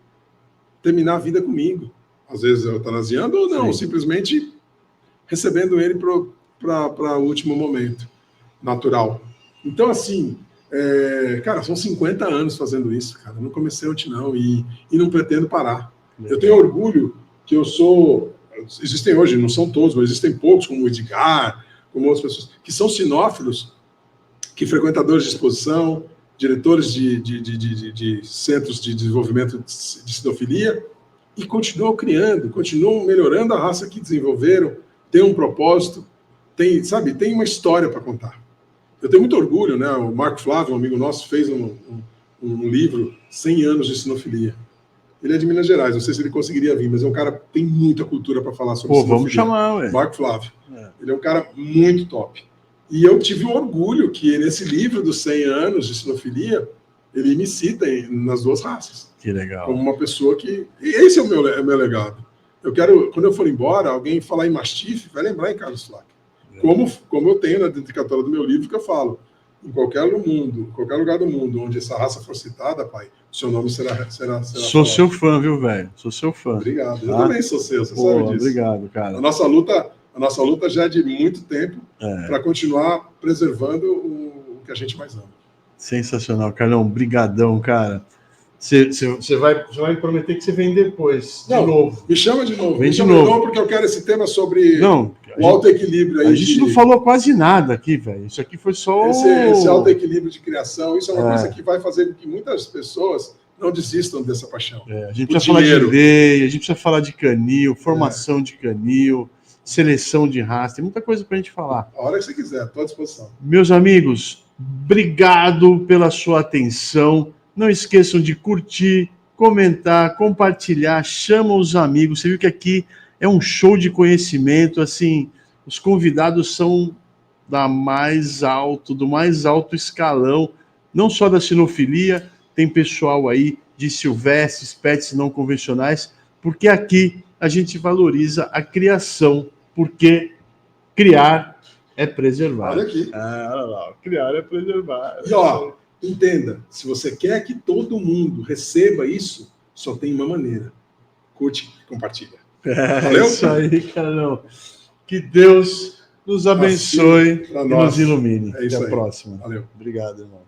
terminar a vida comigo. Às vezes eutanasiando ou não, simplesmente recebendo ele para o último momento natural. Então, assim, cara, são 50 anos fazendo isso, cara. Eu não comecei ontem, não, e não pretendo parar. Eu tenho orgulho que eu sou... Existem hoje, não são todos, mas existem poucos, como o Edgar, como outras pessoas, que são sinófilos, que frequentadores de exposição, diretores de centros de desenvolvimento de sinofilia, e continuam criando, continuam melhorando a raça que desenvolveram, tem um propósito, tem uma história para contar. Eu tenho muito orgulho, né? O Marco Flávio, um amigo nosso, fez um livro, 100 anos de sinofilia. Ele é de Minas Gerais, não sei se ele conseguiria vir, mas é um cara que tem muita cultura para falar sobre sinofilia. Vamos chamar, ué. Marco Flávio. Ele é um cara muito top. E eu tive um orgulho que nesse livro dos 100 anos de sinofilia, ele me cita nas 2 raças. Que legal. Como uma pessoa que... E esse é o meu legado. Eu quero, quando eu for embora, alguém falar em mastife, vai lembrar em Carlos Flack. Como eu tenho na dedicatória do meu livro, que eu falo, em qualquer lugar do mundo onde essa raça for citada, pai, o seu nome será Sou seu fã, viu, velho? Sou seu fã. Obrigado. Eu tá? também sou seu, você sabe disso. Obrigado, cara. A nossa luta já é de muito tempo para continuar preservando o que a gente mais ama. Sensacional, Carlão. Brigadão, cara. Você vai me prometer que você vem depois, de novo. Me chama de novo. Vem me chama de novo porque eu quero esse tema sobre o autoequilíbrio. A gente não falou quase nada aqui, velho. Isso aqui foi só... Esse autoequilíbrio de criação, isso é uma coisa que vai fazer com que muitas pessoas não desistam dessa paixão. A gente precisa falar de lei, a gente precisa falar de canil, formação de canil, seleção de raça, tem muita coisa pra gente falar. A hora que você quiser, estou à disposição. Meus amigos, obrigado pela sua atenção. Não esqueçam de curtir, comentar, compartilhar, chama os amigos. Você viu que aqui é um show de conhecimento, assim, os convidados são do mais alto escalão, não só da sinofilia, tem pessoal aí de silvestres, pets não convencionais, porque aqui a gente valoriza a criação, porque criar é preservar. Olha aqui. Olha lá, criar é preservar. E ó, entenda, se você quer que todo mundo receba isso, só tem uma maneira. Curte e compartilha. Valeu? Isso aí, Carlão. Que Deus nos abençoe e nos ilumine. Até a próxima. Valeu. Obrigado, irmão.